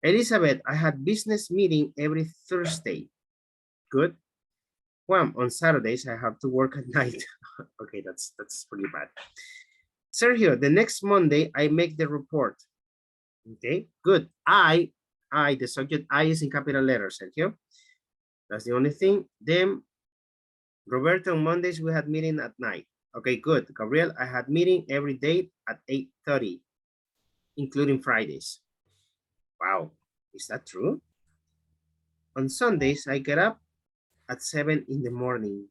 Elizabeth, I had business meeting every Thursday. Good. Juan, on Saturdays, I have to work at night. Okay, that's pretty bad. Sergio, the next Monday, I make the report. Okay, good. I I, the subject I is in capital letters, Sergio. That's the only thing. Then, Roberto, on Mondays, we had meeting at night. Okay, good. Gabriel, I had meeting every day at 8:30, including Fridays. Wow, is that true? On Sundays, I get up at 7 in the morning.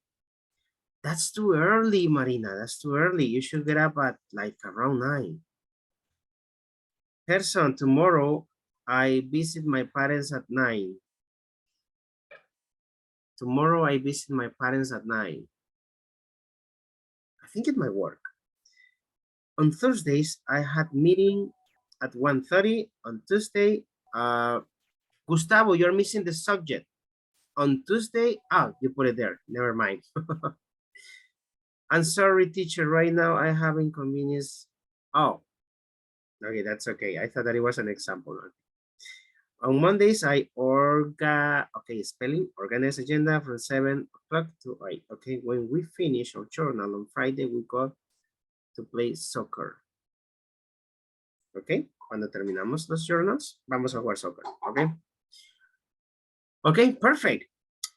That's too early, Marina. That's too early. You should get up at like around 9. Person, tomorrow, I visit my parents at 9. Tomorrow, I visit my parents at 9. I think it might work. On Thursdays, I had meeting at 1:30. On Tuesday, Gustavo, you're missing the subject. On Tuesday, you put it there. Never mind. I'm sorry, teacher. Right now, I have inconvenience. Oh, okay, that's okay. I thought that it was an example. On Mondays, I organize agenda from 7 o'clock to 8. Okay, when we finish our journal on Friday, we go to play soccer. Okay, cuando terminamos los journals, vamos a jugar soccer. Okay. Okay, perfect.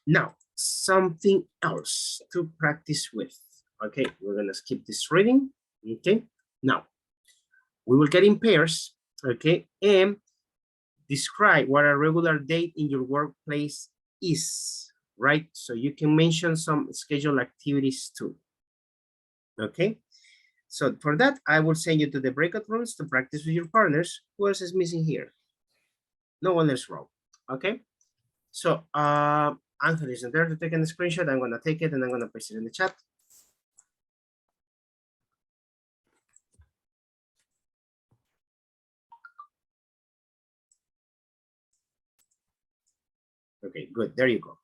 Now, something else to practice with. Okay, we're gonna skip this reading. Okay, now we will get in pairs. Okay, and describe what a regular day in your workplace is, right? So you can mention some scheduled activities too. Okay, so for that, I will send you to the breakout rooms to practice with your partners. Who else is missing here? No one else wrong. Okay, so Anthony isn't there to take a screenshot. I'm gonna take it and I'm gonna paste it in the chat. Okay, good. There you go.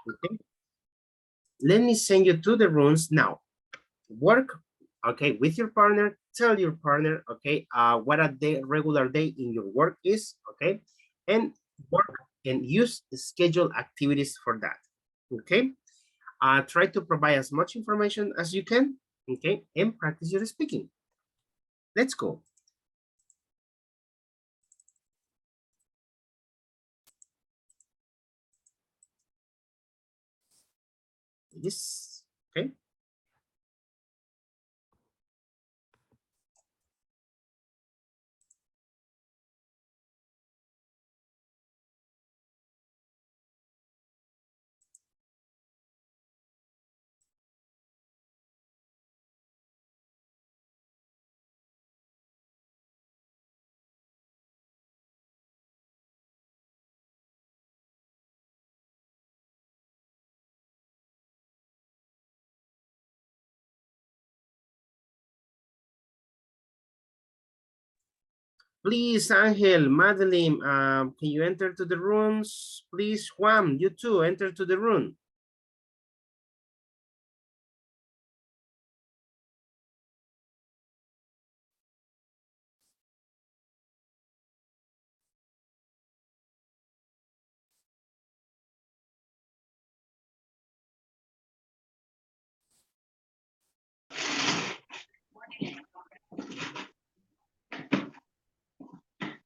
Okay. Let me send you to the rooms now. Work, okay, with your partner. Tell your partner, okay, what a day, regular day in your work is, okay, and work and use the scheduled activities for that. Okay. Try to provide as much information as you can. Okay, and practice your speaking. Let's go. Yes, okay. Please, Angel, Madeline, can you enter to the rooms? Please, Juan, you too, enter to the room.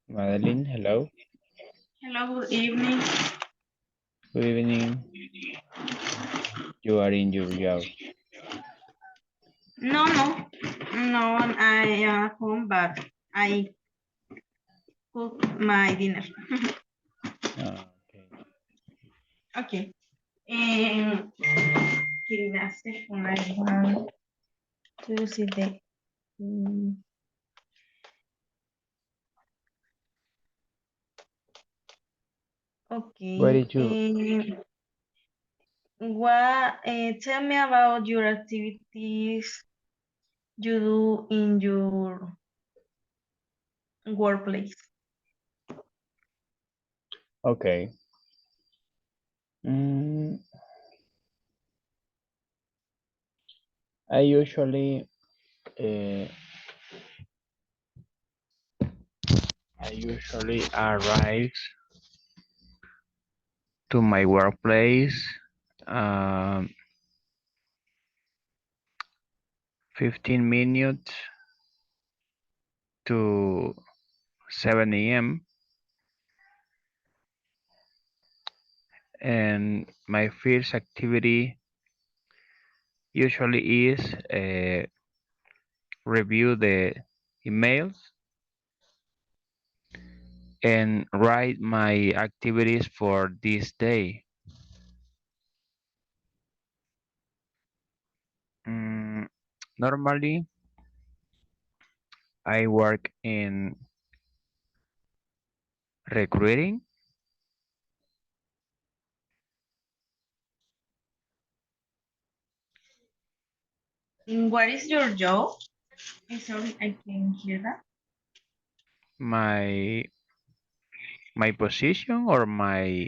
Madeline, hello. Hello, good evening. Good evening. You are in your job. No, I am at home, but I cook my dinner. Okay. Okay. Give me a second. I want to see the. Okay. Where did you? What? Tell me about your activities you do in your workplace. Okay. I usually arrive to my workplace 15 minutes to 7 a.m. And my first activity usually is review the emails and write my activities for this day. Normally, I work in recruiting. What is your job? Sorry, I can't hear that. My position or my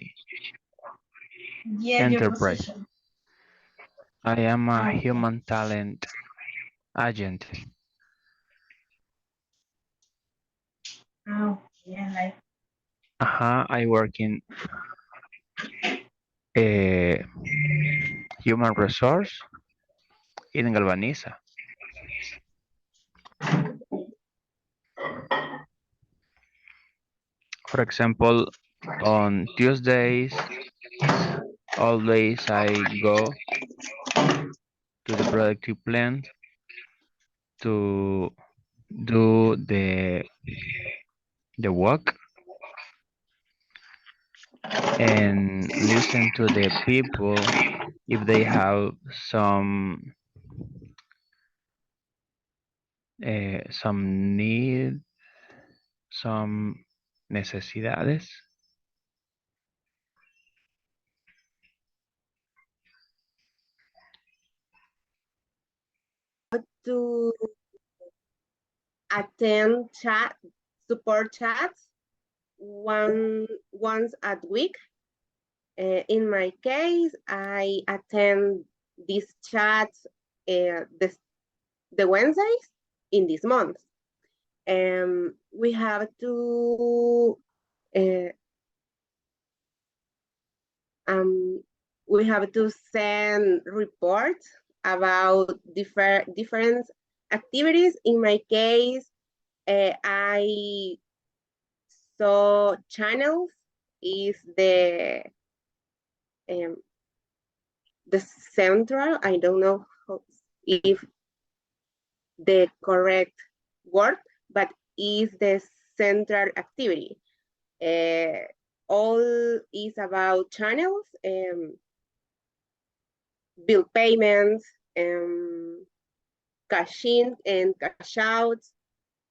Yeah, your enterprise. position. I am a Okay. human talent agent. Okay, like I work in human resource in Galvaniza. For example, on Tuesdays, always I go to the productive plant to do the work and listen to the people if they have some need, some necesidades. To attend support chats once a week. In my case, I attend these chats the Wednesdays in this month. We have to send reports about different activities. In my case, I saw channels is the central, I don't know if the correct word, but is the central activity. All is about channels, bill payments, cash in and cash outs,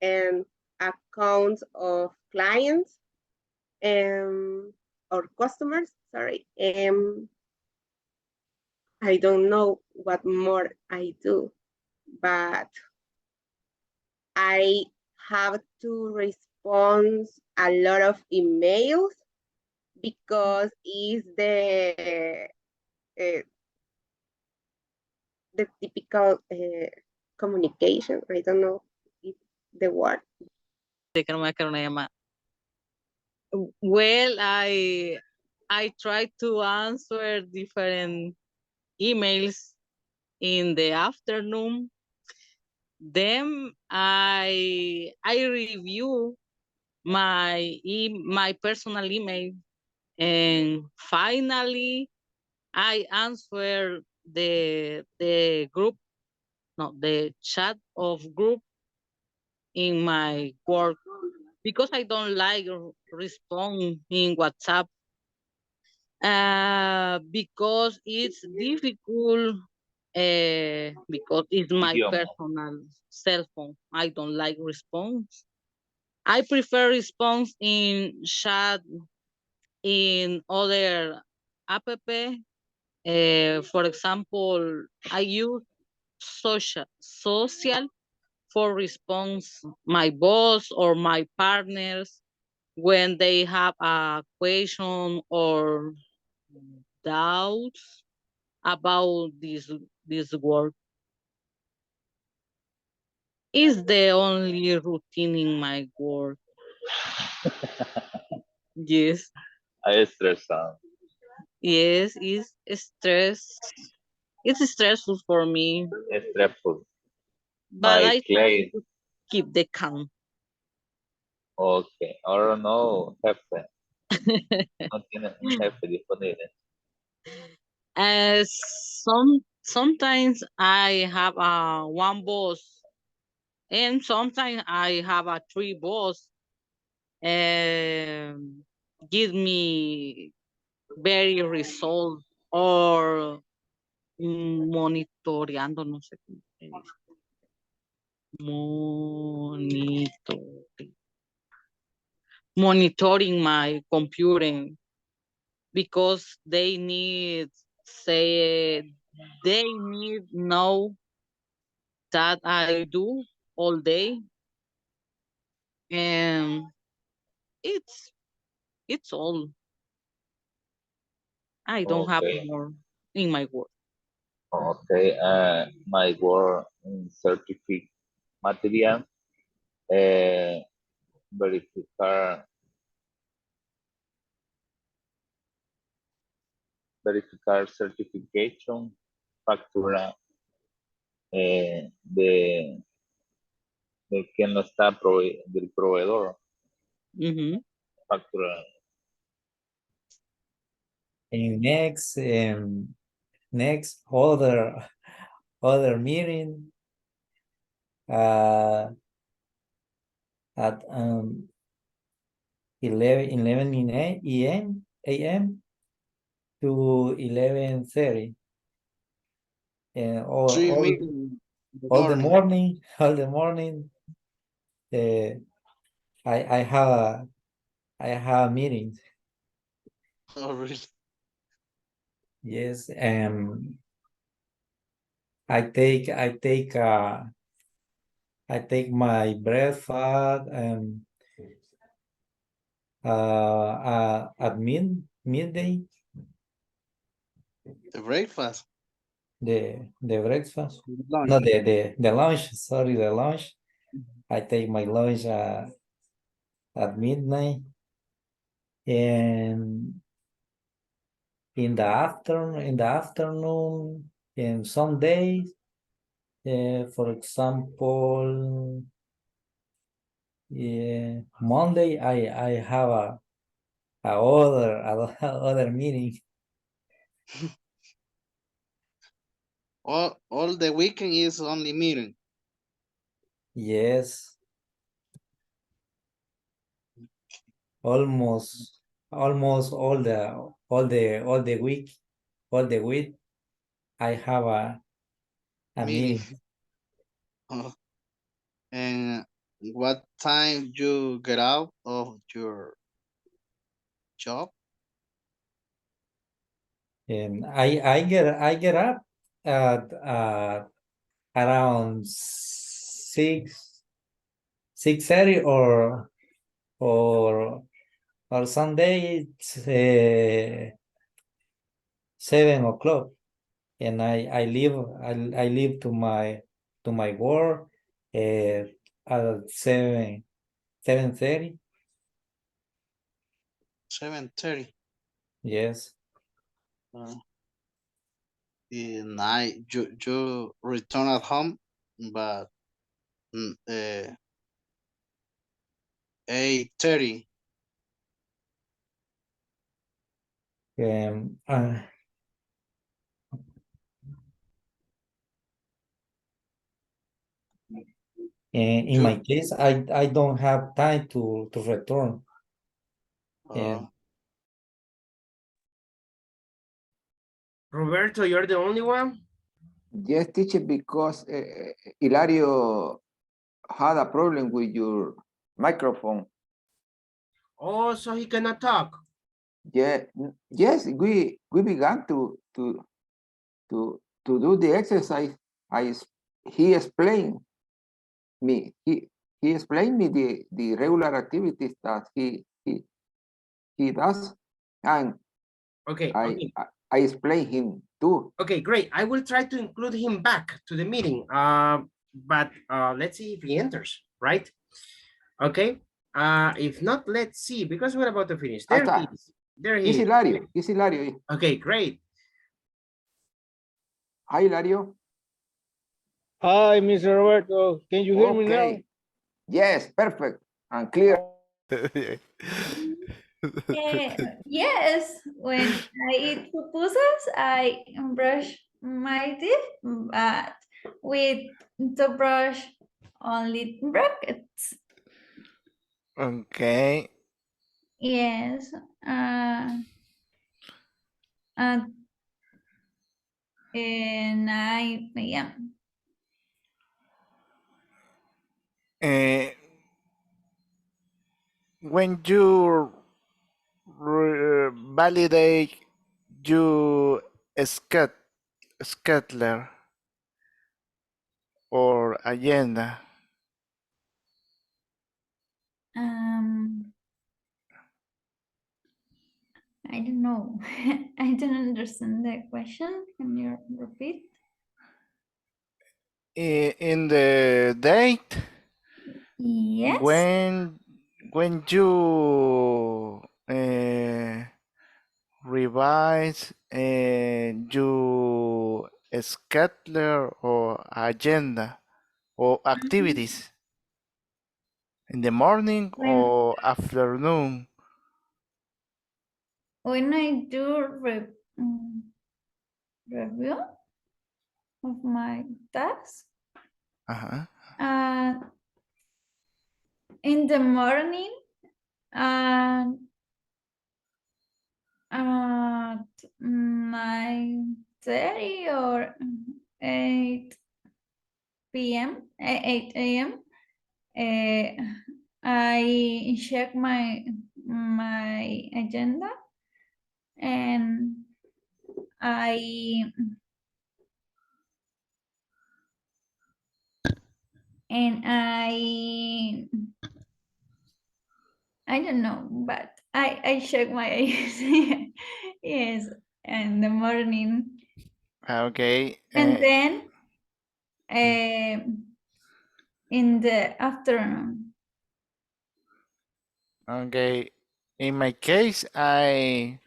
and accounts of clients or customers, sorry. I don't know what more I do, but I have to respond a lot of emails because it's the typical communication. I don't know if the word. Well, I try to answer different emails in the afternoon. Then I review my personal email, and finally I answer the group, no, the chat of group in my work, because I don't like respond in WhatsApp, because it's difficult, because it's my personal cell phone. I don't like response. I prefer response in chat in other app. For example, I use social for response my boss or my partners when they have a question or doubts about this work. Is the only routine in my work. Yes. I stress out. Yes, it's stress. It's stressful for me, Stressful. but My I try client. to keep the calm. Okay. Ahora no, jefe. No tiene un jefe disponible. And sometimes I have one boss, and sometimes I have a three boss. Give me very result or monitoreando, no sé cómo se dice. Monitoring my computer because they need know that I do all day, and it's all. I don't have Okay. more in my work. Okay. My work in certificate material. Verificar certification, factura de quien no está del proveedor. Factura. And next other meeting at 11 a.m. to 11:30. And Three all meetings in the the morning. all the morning, I have meetings. Oh, really? Yes, I take my breakfast at midday. The breakfast. The breakfast. Lunch. No, the lunch. Sorry, the lunch. I take my lunch at midnight, and in the afternoon, in some days, for example, Monday I have a other meeting. All the weekend is only meeting. Yes. Almost all the week I have a meeting. Oh. And what time you get out of your job? And I get up at around 6:30 or Sunday it's 7 o'clock, and I leave to my work at 7:30. 7:30. Yes. And you return at home, but 8:30. In my case, I don't have time to return. Roberto, you're the only one? Yes, teacher, because Hilario had a problem with your microphone. Oh, so he cannot talk. Yeah, yes, we began to do the exercise. He explained me. He explained me the regular activities that he does, and okay. I explained him too. Okay, great. I will try to include him back to the meeting. But let's see if he enters, right? Okay. If not, let's see, because we're about to finish. There he is. There he is. Hilario. It's Hilario. Okay, great. Hi, Hilario. Hi, Mr. Roberto. Can you hear me now? Yes, perfect and clear. Yes, when I eat pupusas, I brush my teeth, but with the brush only brackets. Okay. Yes. At 9 p.m. When you validate your schedule or agenda, I don't know. I don't understand the question. Can you repeat? in the date, Yes. when you revise your schedule or agenda or activities in the morning or afternoon. When I do review of my tasks, in the morning, at 9:30 or 8 p.m., 8 a.m., I check my agenda and I don't know, but I check my yes in the morning. Okay. And then in the afternoon. Okay. In my case, I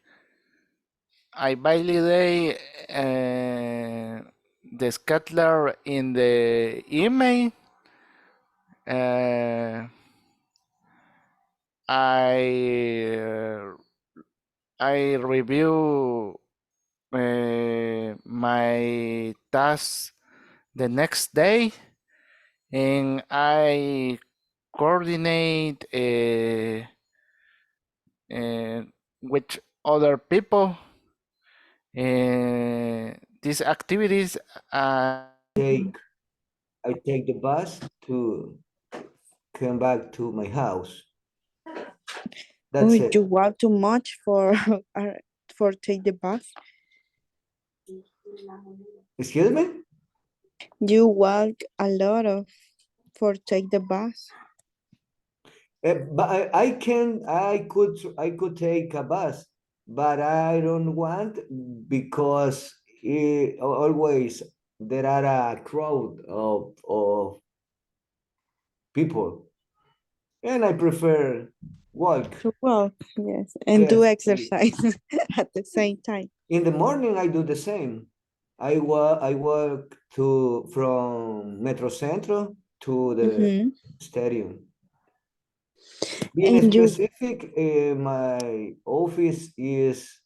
validate the schedule in the email. I review my tasks the next day, and I coordinate with other people these activities. I take the bus to come back to my house. That's it. You walk too much for for take the bus? Excuse me? You walk a lot of for take the bus? But I could take a bus, but I don't want because always there are a crowd of people, and I prefer walk. To walk, yes, and do Yes. exercise at the same time. In the morning, I do the same. I walk from Metro Centro to the stadium. Being And you, specific, my office is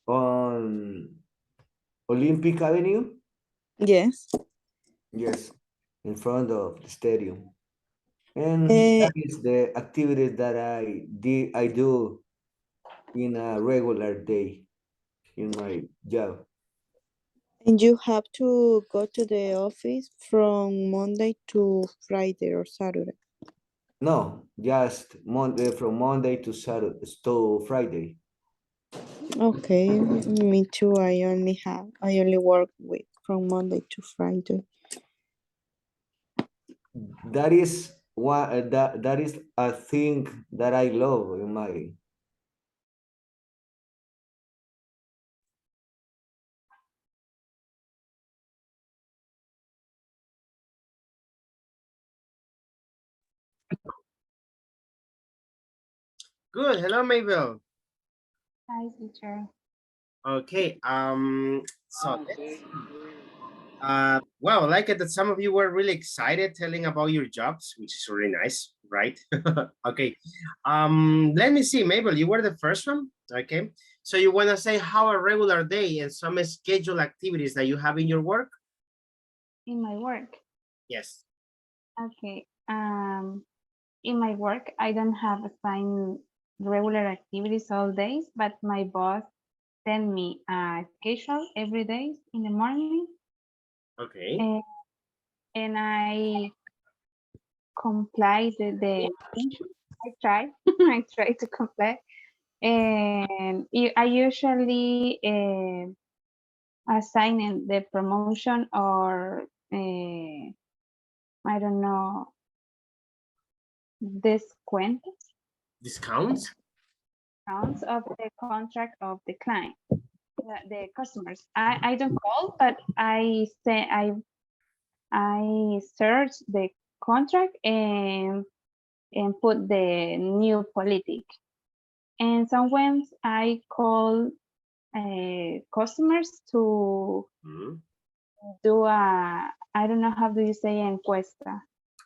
on Olympic Avenue. yes. Yes, in front of the stadium. And that is the activity that I do in a regular day in my job. And you have to go to the office from Monday to Friday or Saturday. No, just from Monday to Saturday to Friday. Okay, me too. I only work with from Monday to Friday. That is that is a thing that I love in my. Good. Hello, Mabel. Hi, teacher. Okay. So let's see. Well, I like it that some of you were really excited telling about your jobs, which is really nice, right? Okay. Let me see, Mabel, you were the first one. Okay. So you want to say how a regular day and some scheduled activities that you have in your work? In my work. Yes. Okay. In my work, I don't have assigned regular activities all days, but my boss send me a schedule every day in the morning. Okay. And I comply the I try I try to comply, and I usually assign the promotion or I don't know, descuentos. Discounts? Discounts of the contract of the client, the customers. I don't call, but I say I search the contract and put the new politic. And sometimes I call customers to do a, I don't know how do you say encuesta.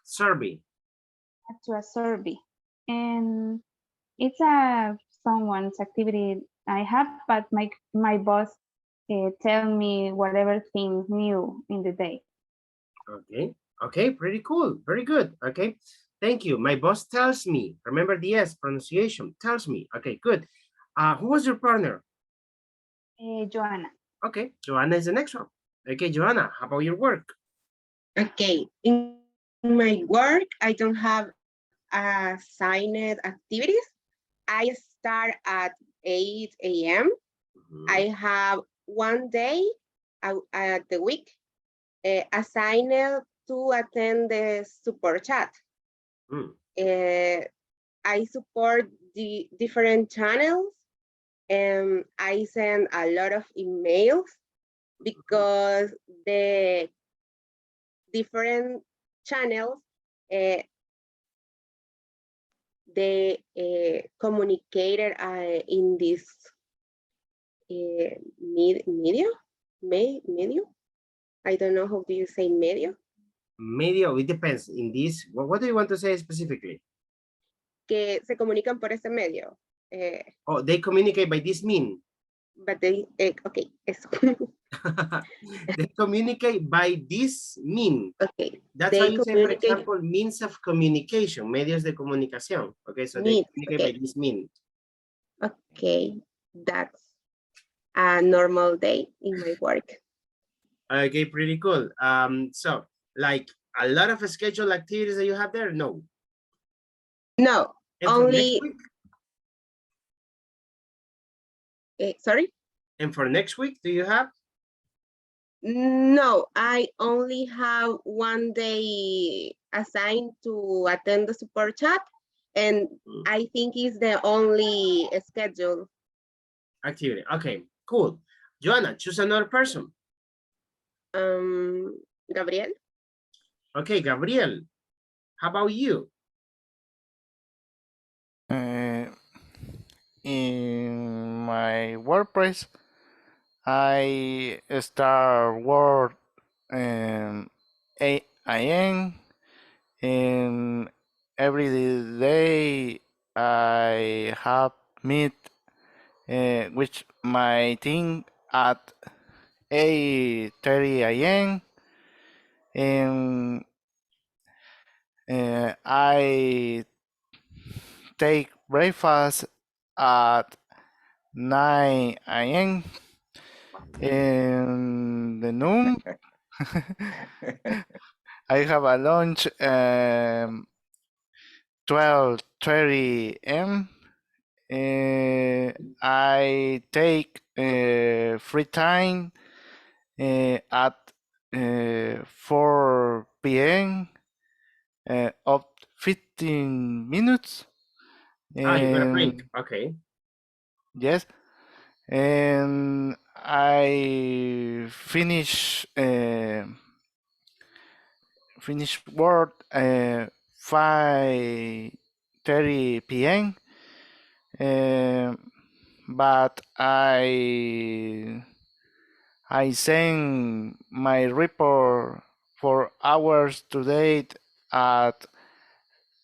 Survey. To a survey. And it's a someone's activity I have, but my boss tell me whatever thing new in the day. Okay. Okay, pretty cool. Very good. Okay. Thank you. My boss tells me. Remember the S pronunciation. Tells me. Okay, good. Who was your partner? Joanna. Okay, Joanna is the next one. Okay, Joanna, how about your work? Okay, in my work, I don't have assigned activities. I start at 8 a.m. I have one day at the week assigned to attend the support chat. I support the different channels, and I send a lot of emails because the different channels they communicated in this medium. I don't know how do you say medio. Medio, it depends. In this, what do you want to say specifically? Que se comunican por ese medio. Oh, they communicate by this mean. But they, okay, eso. They communicate by this mean. Okay. That's how you say, for example, means of communication, medios de comunicación. Okay, so they communicate by this mean. Okay, that's a normal day in my work. Okay, pretty cool. So like a lot of scheduled activities that you have there? No. No, and only. Sorry? And for next week, do you have? No, I only have one day assigned to attend the support chat, and I think it's the only schedule. Activity. Okay, cool. Joanna, choose another person. Gabriel. Okay, Gabriel. How about you? In my workplace, I start work 8 a.m. and every day I have meet with my team at 8:30 a.m. and I take breakfast at 9 a.m. in the noon. I have a lunch 12:30 m. I take free time at 4 p.m. Of 15 minutes. You got a break. Okay. Yes. And I finish work 5:30 p.m. But I I send my report for hours to date at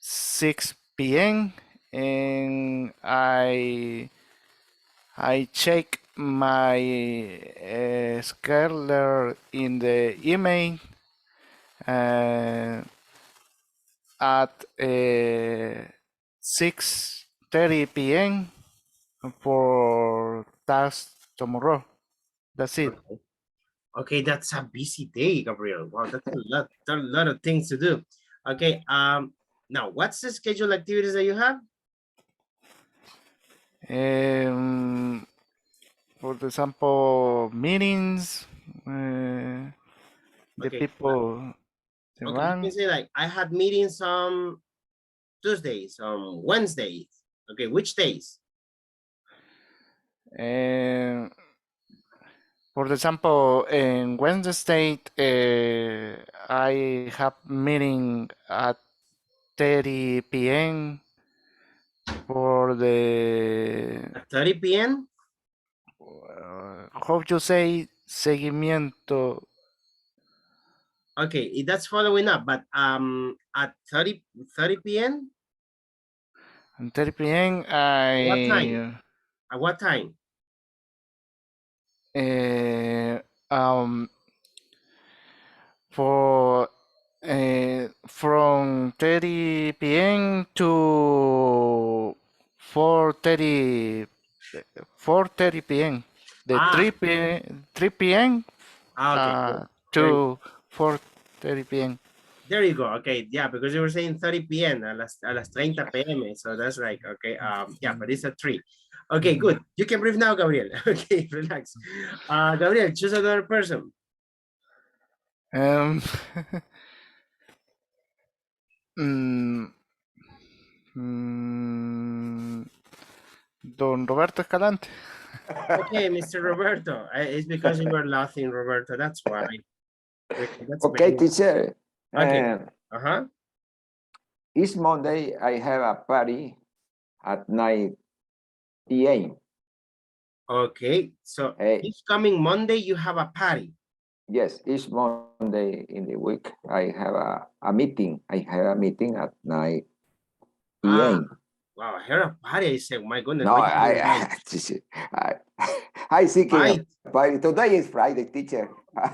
6 p.m. and I check my scheduler in the email at 6:30 p.m. for task tomorrow. That's it. Okay, that's a busy day, Gabriel. Wow, that's a lot of things to do. Okay, now what's the scheduled activities that you have? For example, meetings, the Okay. people se Okay, you van. can say like, I had meetings on Tuesdays, on Wednesdays. Okay, which days? For example, in Wednesday, I have meeting at 30 p.m. for the At 30 p.m. How you say seguimiento. Okay, that's following up, but at 30 p.m. At 30 p.m. What time? At what time? For from 30 p.m. to 4:30 p.m. The 3 p.m. Okay, to 4:30 p.m. There you go. Okay, yeah, because you were saying 30 p.m. a las 30 p.m. So that's like, okay, yeah, but it's a 3. Okay, good. You can breathe now, Gabriel. Okay, relax. Gabriel, choose another person. Don Roberto Escalante. Okay, Mr. Roberto. It's because you were laughing, Roberto. That's why. That's Okay, maybe. teacher. Okay. Each Monday I have a party at 9 p.m. Okay, so each coming Monday you have a party. Yes, each Monday in the week I have a meeting. I have a meeting at 9 p.m. Wow, I heard a party. I said, my goodness. No, what you mean I think Right. party. Today is Friday, teacher.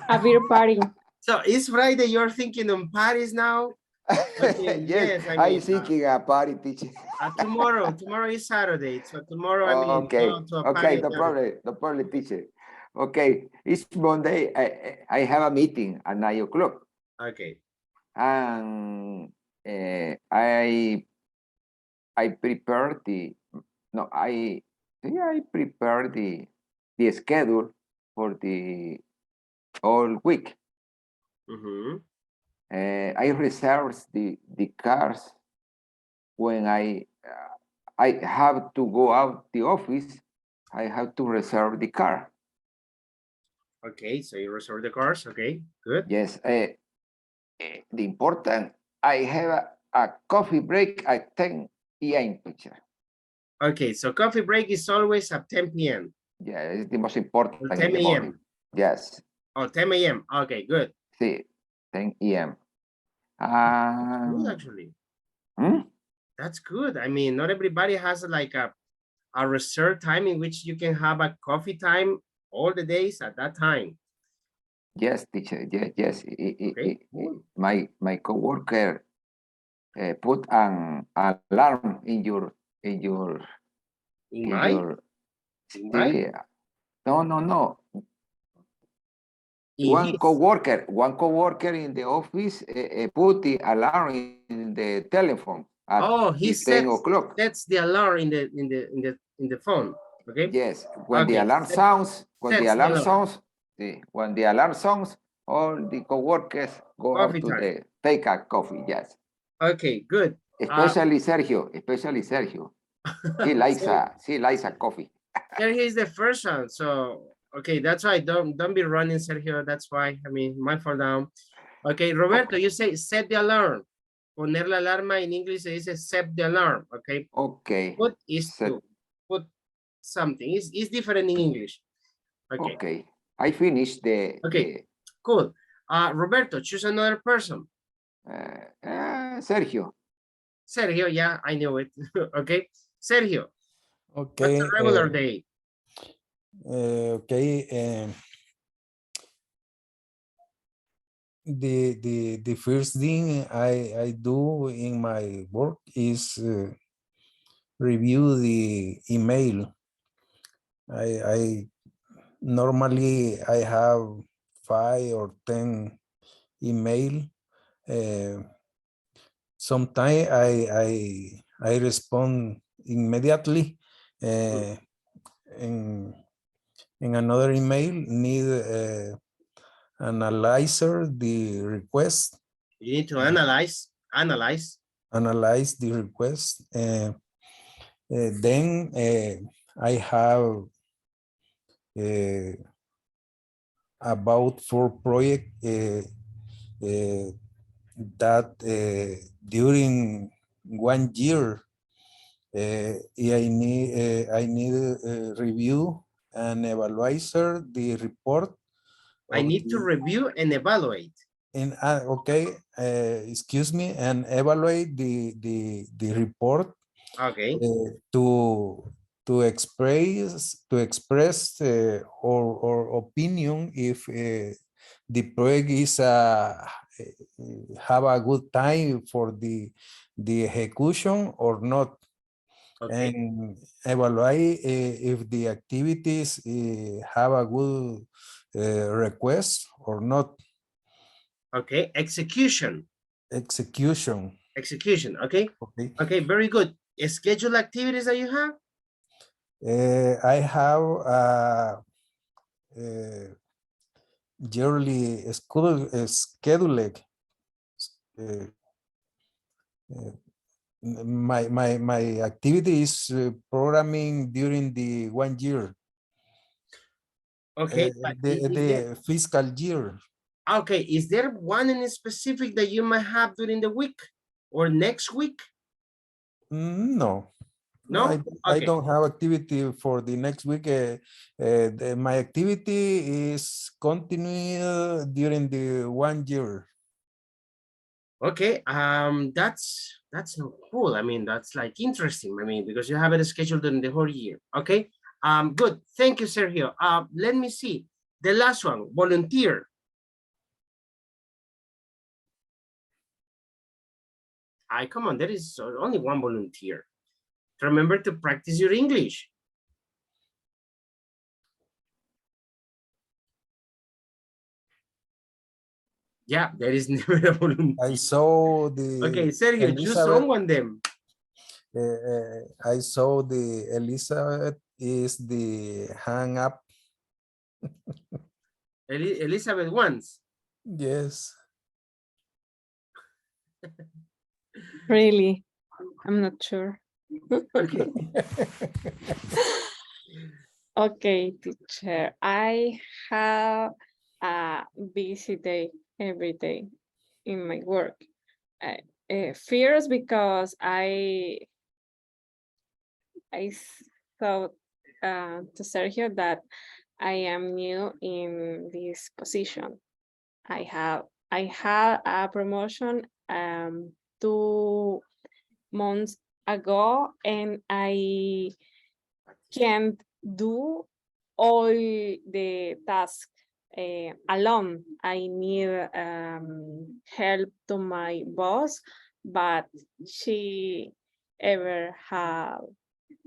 A beer party. So it's Friday, you're thinking on parties now? Okay, Yes, I mean, thinking a party, teacher. tomorrow is Saturday. So tomorrow, I mean, Okay, go to a party. okay, no problem, teacher. Okay, each Monday I have a meeting at 9 o'clock. Okay. And I prepare I prepare the schedule for the whole week. I reserve the cars when I have to go out the office. I have to reserve the car. Okay, so you reserve the cars. Okay, good. Yes, the important, I have a coffee break at 10 p.m. teacher. Okay, so coffee break is always at 10 p.m. Yeah, it's the most important. Or 10 a.m. Yes. Oh, 10 a.m. Okay, good. See, 10 a.m. Good, actually. That's good. I mean, not everybody has like a reserved time in which you can have a coffee time all the days at that time. Yes, teacher. Yes. My coworker put an alarm in your. No. One coworker in the office put the alarm in the telephone at he 10 o'clock. That's the alarm in the phone. Okay. Yes, when the alarm sounds, all the coworkers go out to take a coffee. Yes. Okay, good. Especially Sergio. He likes a coffee. Sergio is the first one, so okay, that's why don't be running, Sergio. That's why. I mean, my fall down. Okay, Roberto, you say set the alarm. Poner la alarma en inglés se dice set the alarm. Okay. Okay. Put is to put something. It's different in English. Okay. I finished the. Okay, cool. Roberto, choose another person. Sergio. Sergio, yeah, I knew it. Okay, Sergio. Okay. What's a regular day? Okay. The first thing I do in my work is review the email. I normally I have 5 or 10 email. Sometimes I respond immediately. In another email need analyzer the request. You need to analyze the request. Then I have about 4 projects that during 1 year I need review and evaluate the report. I need to review and evaluate. And okay, excuse me, and evaluate the report. Okay. To express or opinion if the project is have a good time for the execution or not. Okay. And evaluate if the activities have a good request or not. Okay, execution. Okay. Okay, very good. Schedule activities that you have? I have yearly scheduled. My activity is programming during the 1 year. Okay. The fiscal year. Okay, is there one in specific that you might have during the week or next week? No. No? I don't have activity for the next week. My activity is continuing during the 1 year. Okay, that's so cool. I mean, that's like interesting. I mean, because you have it scheduled in the whole year. Okay, good. Thank you, Sergio. Let me see. The last one, volunteer. Come on, there is only one volunteer. Remember to practice your English. Yeah, there is never a volunteer. I saw the. Okay, Sergio, choose someone then. I saw the Elizabeth is the hang up. Elizabeth wants. Yes. Really, I'm not sure. Okay. Okay, teacher. I have a busy day every day in my work. First, because I thought to Sergio that I am new in this position. I had a promotion 2 months ago, and I can't do all the tasks alone. I need help to my boss, but she ever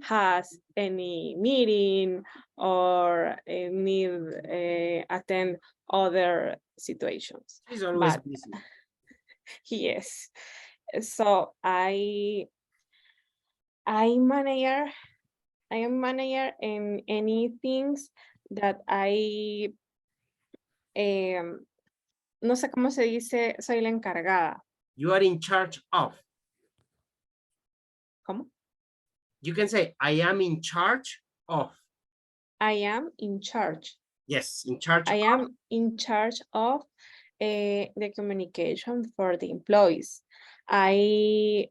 has any meeting or need attend other situations. She's always But busy. yes, so I am manager in any things that I no sé cómo se dice, soy la encargada. You are in charge of. ¿Cómo? You can say, I am in charge of. I am in charge. Yes, in charge I of. am in charge of the communication for the employees. I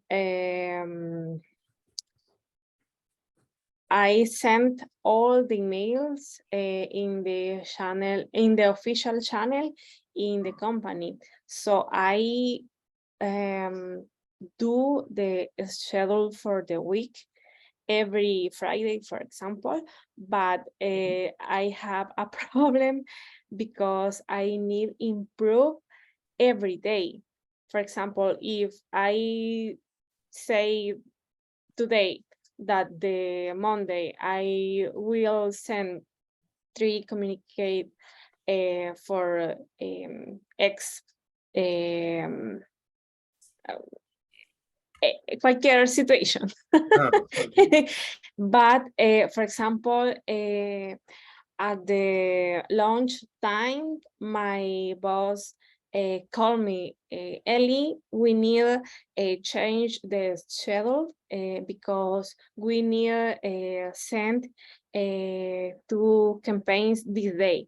I sent all the emails in the channel, in the official channel in the company. So I do the schedule for the week every Friday, for example, but I have a problem because I need improve every day. For example, if I say today that the Monday I will send 3 communicate for X cualquier situation. But for example, at the lunch time, my boss called me, Ellie, we need change the schedule because we need send 2 campaigns this day.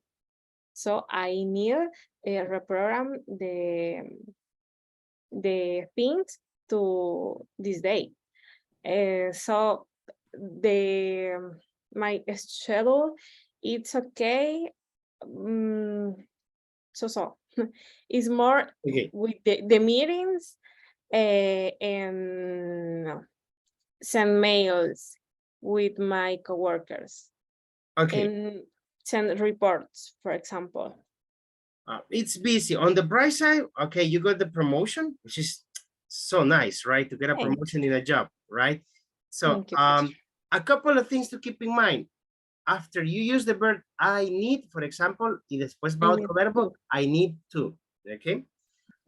So I need reprogram the things to this day. So my schedule, it's okay. So it's more with the meetings and send mails with my coworkers. Okay. And send reports, for example. It's busy. On the bright side, okay, you got the promotion, which is so nice, right? To get a promotion in a job, right? So a couple of things to keep in mind. After you use the verb I need, for example, y después va otro verbo, I need to, okay?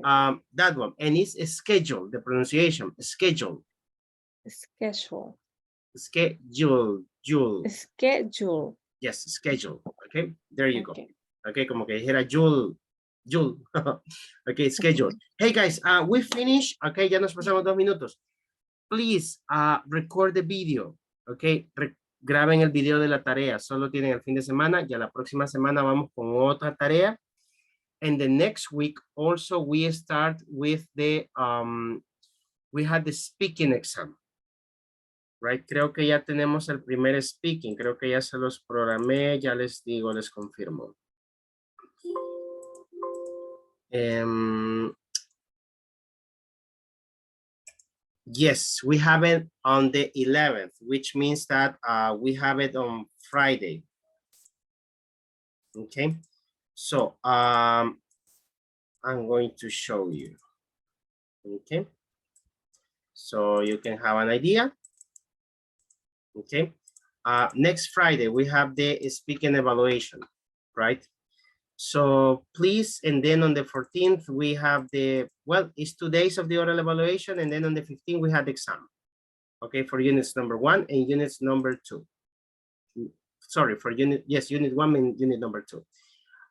That one, and it's a schedule, the pronunciation, schedule. Schedule. Schedule. Schedule. Yes, schedule, okay? There you go. Okay, como que dijera Jule. Okay, schedule. Hey guys, we finished. Okay, ya nos pasamos 2 minutos. Please record the video. Okay, graben el video de la tarea. Solo tienen el fin de semana. Ya la próxima semana vamos con otra tarea. And the next week also we start with the we had the speaking exam. Right, creo que ya tenemos el primer speaking. Creo que ya se los programé. Ya les digo, les confirmo. Yes, we have it on the 11th, which means that we have it on Friday. Okay, so I'm going to show you. Okay, so you can have an idea. Okay, next Friday we have the speaking evaluation, right? So please, and then on the 14th, we have the, well, it's 2 days of the oral evaluation, and then on the 15th, we have the exam. Okay, for units number 1 and units number 2. Sorry, for unit 1 and unit number 2.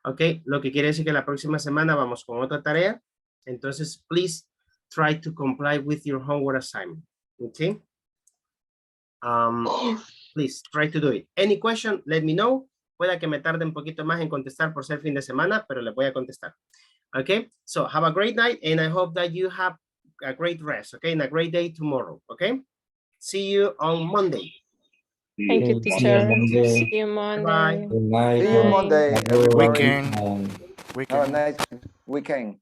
Okay, lo que quiere decir que la próxima semana vamos con otra tarea. Entonces, please try to comply with your homework assignment. Okay. Please try to do it. Any question, let me know. Pueda que me tarde un poquito más en contestar por ser fin de semana, pero le voy a contestar. Okay, so have a great night, and I hope that you have a great rest, okay, and a great day tomorrow, okay? See you on Monday. Thank you, teacher. See you Monday. Bye. Good night. See you Monday, Weekend. Have a nice weekend.